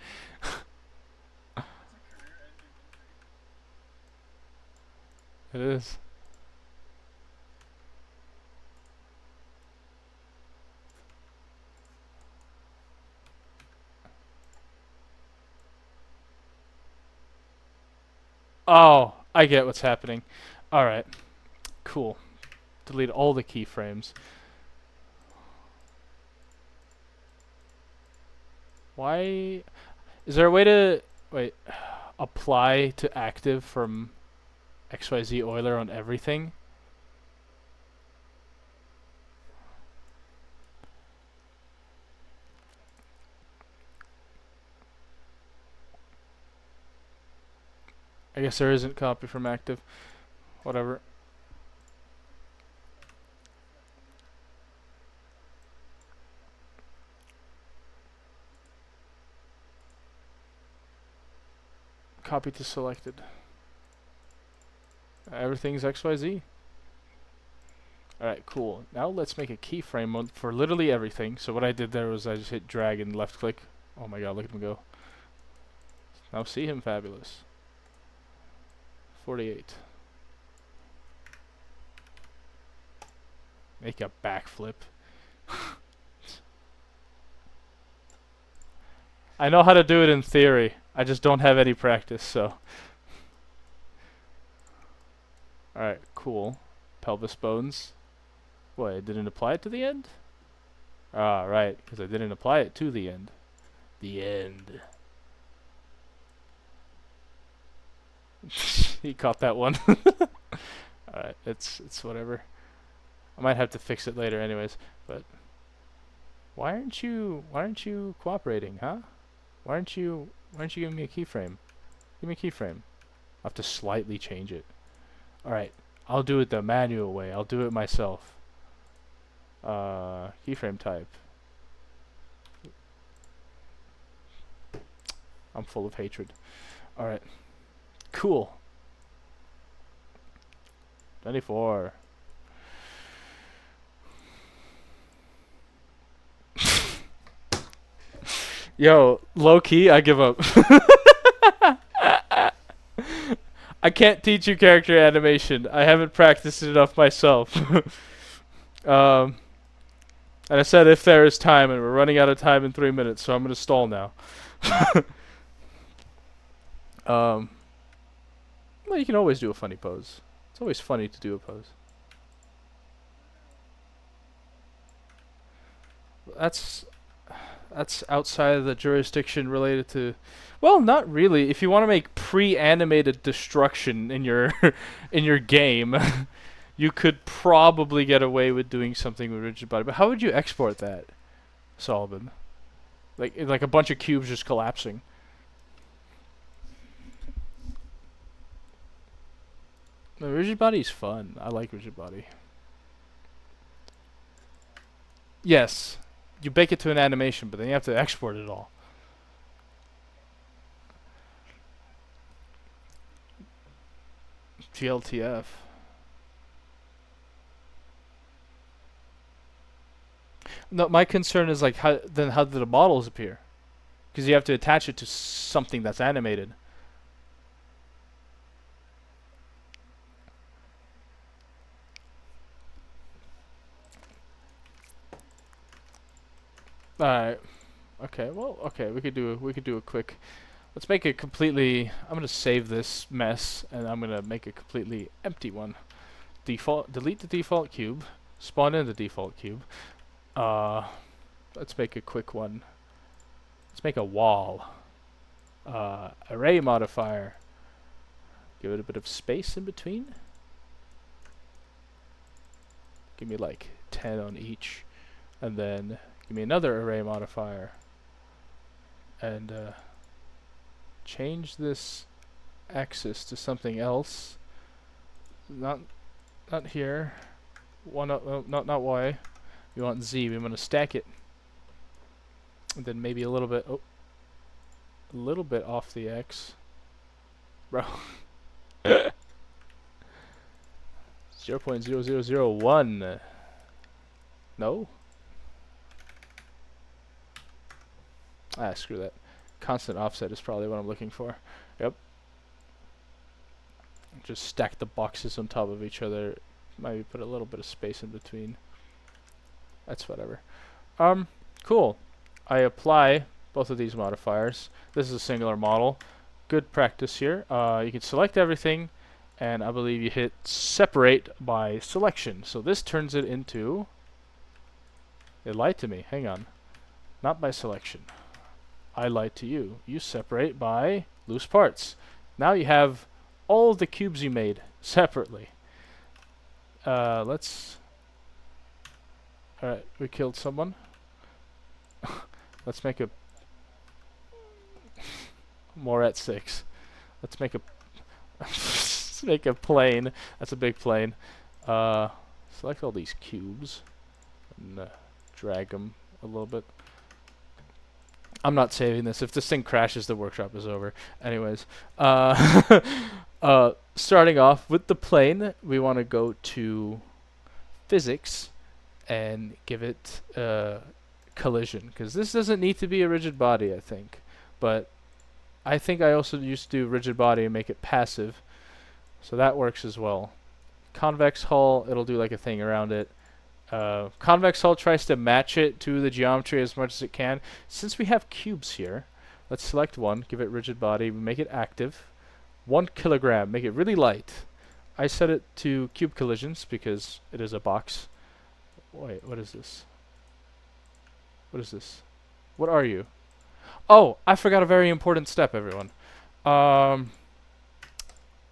Speaker 1: It is. Oh, I get what's happening. Alright, cool. Delete all the keyframes. Why? Is there a way to... Wait. Apply to active from XYZ Euler on everything? I guess there isn't copy from active. Whatever. Copy to selected. Everything's XYZ. Alright, cool. Now let's make a keyframe for literally everything. So what I did there was I just hit drag and left click. Oh my god, look at him go. Now see him fabulous. 48. Make a backflip. I know how to do it in theory. I just don't have any practice, so. Alright, cool. Pelvis bones. What, I didn't apply it to the end? Ah, right, because I didn't apply it to the end. The end. He caught that one. Alright, it's whatever. I might have to fix it later anyways, but why aren't you cooperating, huh? Why aren't you giving me a keyframe? Give me a keyframe. I'll have to slightly change it. Alright, I'll do it the manual way. I'll do it myself. Keyframe type. I'm full of hatred. Alright. Cool. 24. Yo, low key, I give up. I can't teach you character animation. I haven't practiced it enough myself. And I said if there is time, and we're running out of time in 3 minutes, so I'm gonna stall now. Well, you can always do a funny pose. It's always funny to do a pose. That's outside of the jurisdiction related to. Well, not really. If you want to make pre-animated destruction in your in your game, you could probably get away with doing something with rigid body. But how would you export that, Solomon? Like a bunch of cubes just collapsing. The rigid body's fun. I like rigid body. Yes, you bake it to an animation, but then you have to export it all. GLTF. No, my concern is like how do the models appear? Because you have to attach it to something that's animated. Alright. Okay, well, okay, we could do a quick. Let's make it completely. I'm gonna save this mess, and I'm gonna make a completely empty one. Delete the default cube. Spawn in the default cube. Let's make a quick one. Let's make a wall. Array modifier. Give it a bit of space in between. Give me like 10 on each, and then give me another array modifier. And change this axis to something else. Not here. Not Y. We want Z. We want to stack it, and then maybe a little bit. Oh, a little bit off the X, bro. 0.0001. No. Ah, screw that. Constant offset is probably what I'm looking for. Yep. Just stack the boxes on top of each other. Maybe put a little bit of space in between. That's whatever. Cool. I apply both of these modifiers. This is a singular model. Good practice here. You can select everything, and I believe you hit separate by selection. So this turns it into. It lied to me. Hang on. Not by selection. I lied to you. You separate by loose parts. Now you have all the cubes you made separately. Let's. Alright, we killed someone. Let's make a. More at 6. Let's make a. Let's make a plane. That's a big plane. Select all these cubes and drag them a little bit. I'm not saving this. If this thing crashes, the workshop is over. Anyways, starting off with the plane, we want to go to physics and give it collision, because this doesn't need to be a rigid body, I think. But I think I also used to do rigid body and make it passive, so that works as well. Convex hull, it'll do like a thing around it. Convex hull tries to match it to the geometry as much as it can. Since we have cubes here, let's select one, give it rigid body, make it active. 1 kilogram, make it really light. I set it to cube collisions because it is a box. Wait, what is this? What is this? What are you? Oh, I forgot a very important step, everyone.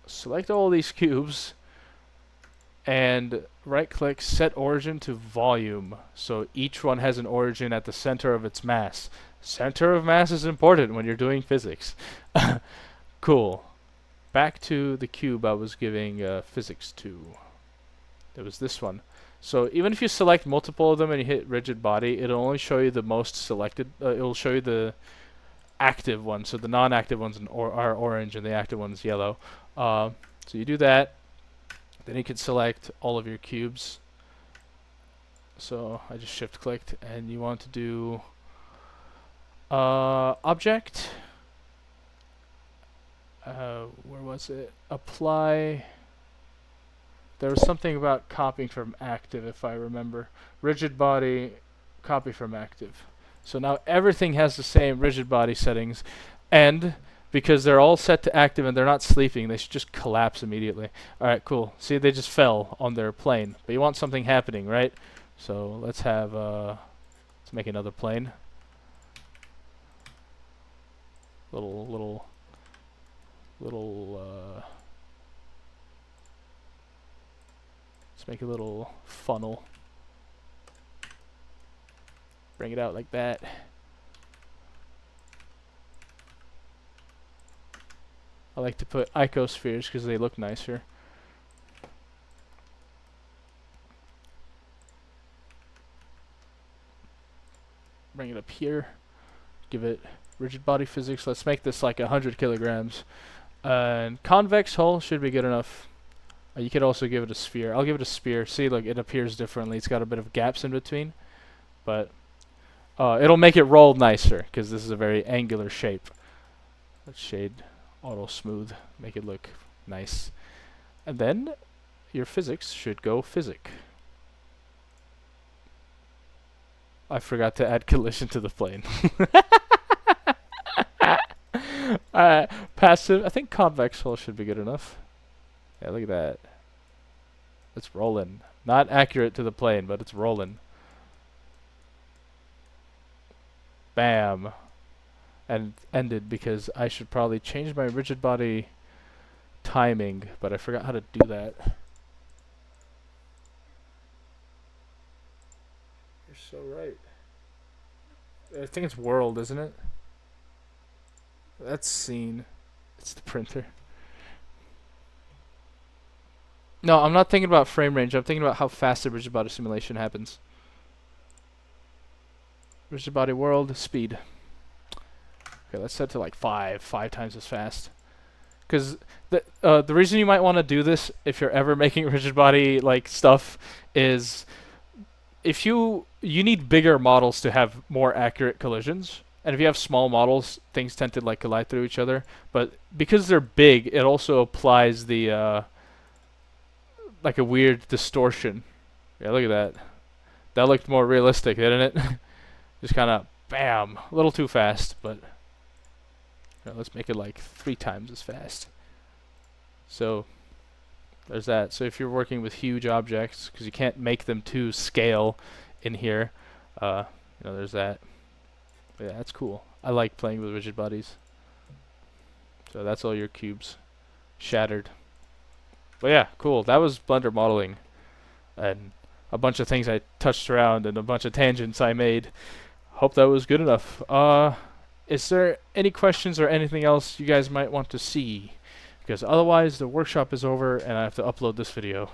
Speaker 1: Select all these cubes and right click, set origin to volume, so each one has an origin at the center of its mass. Center of mass is important when you're doing physics. Cool. Back to the cube I was giving physics to. It was this one. So even if you select multiple of them and you hit rigid body, it'll only show you the most selected. It'll show you the active ones. So the non-active ones are orange and the active ones yellow. So you do that. Then you can select all of your cubes. So I just shift clicked, and you want to do object. Where was it? Apply. There was something about copying from active, if I remember. Rigid body, copy from active. So now everything has the same rigid body settings, and because they're all set to active and they're not sleeping, they should just collapse immediately. Alright, cool. See, they just fell on their plane. But you want something happening, right? So let's have, let's make another plane. Let's make a little funnel. Bring it out like that. I like to put icospheres because they look nicer. Bring it up here. Give it rigid body physics. Let's make this like 100 kilograms. And convex hull should be good enough. You could also give it a sphere. I'll give it a sphere. See, look, it appears differently. It's got a bit of gaps in between. But it'll make it roll nicer because this is a very angular shape. Let's shade auto smooth, make it look nice. And then your physics should go physic. I forgot to add collision to the plane. Passive, I think convex hull should be good enough. Yeah, look at that. It's rolling. Not accurate to the plane, but it's rolling. Bam. And ended because I should probably change my rigid body timing, but I forgot how to do that. You're so right. I think it's world, isn't it? That's scene. It's the printer. No, I'm not thinking about frame range. I'm thinking about how fast the rigid body simulation happens. Rigid body world speed. Okay, let's set to like 5 times as fast. Because the reason you might want to do this if you're ever making rigid body like stuff is if you need bigger models to have more accurate collisions. And if you have small models, things tend to like collide through each other. But because they're big, it also applies the like a weird distortion. Yeah, look at that. That looked more realistic, didn't it? Just kind of bam, a little too fast, but let's make it like 3 times as fast. So there's that. So if you're working with huge objects, because you can't make them to scale in here, there's that. But yeah, that's cool. I like playing with rigid bodies. So that's all your cubes shattered. But yeah, cool. That was Blender modeling, and a bunch of things I touched around and a bunch of tangents I made. Hope that was good enough. Is there any questions or anything else you guys might want to see? because otherwise the workshop is over and I have to upload this video.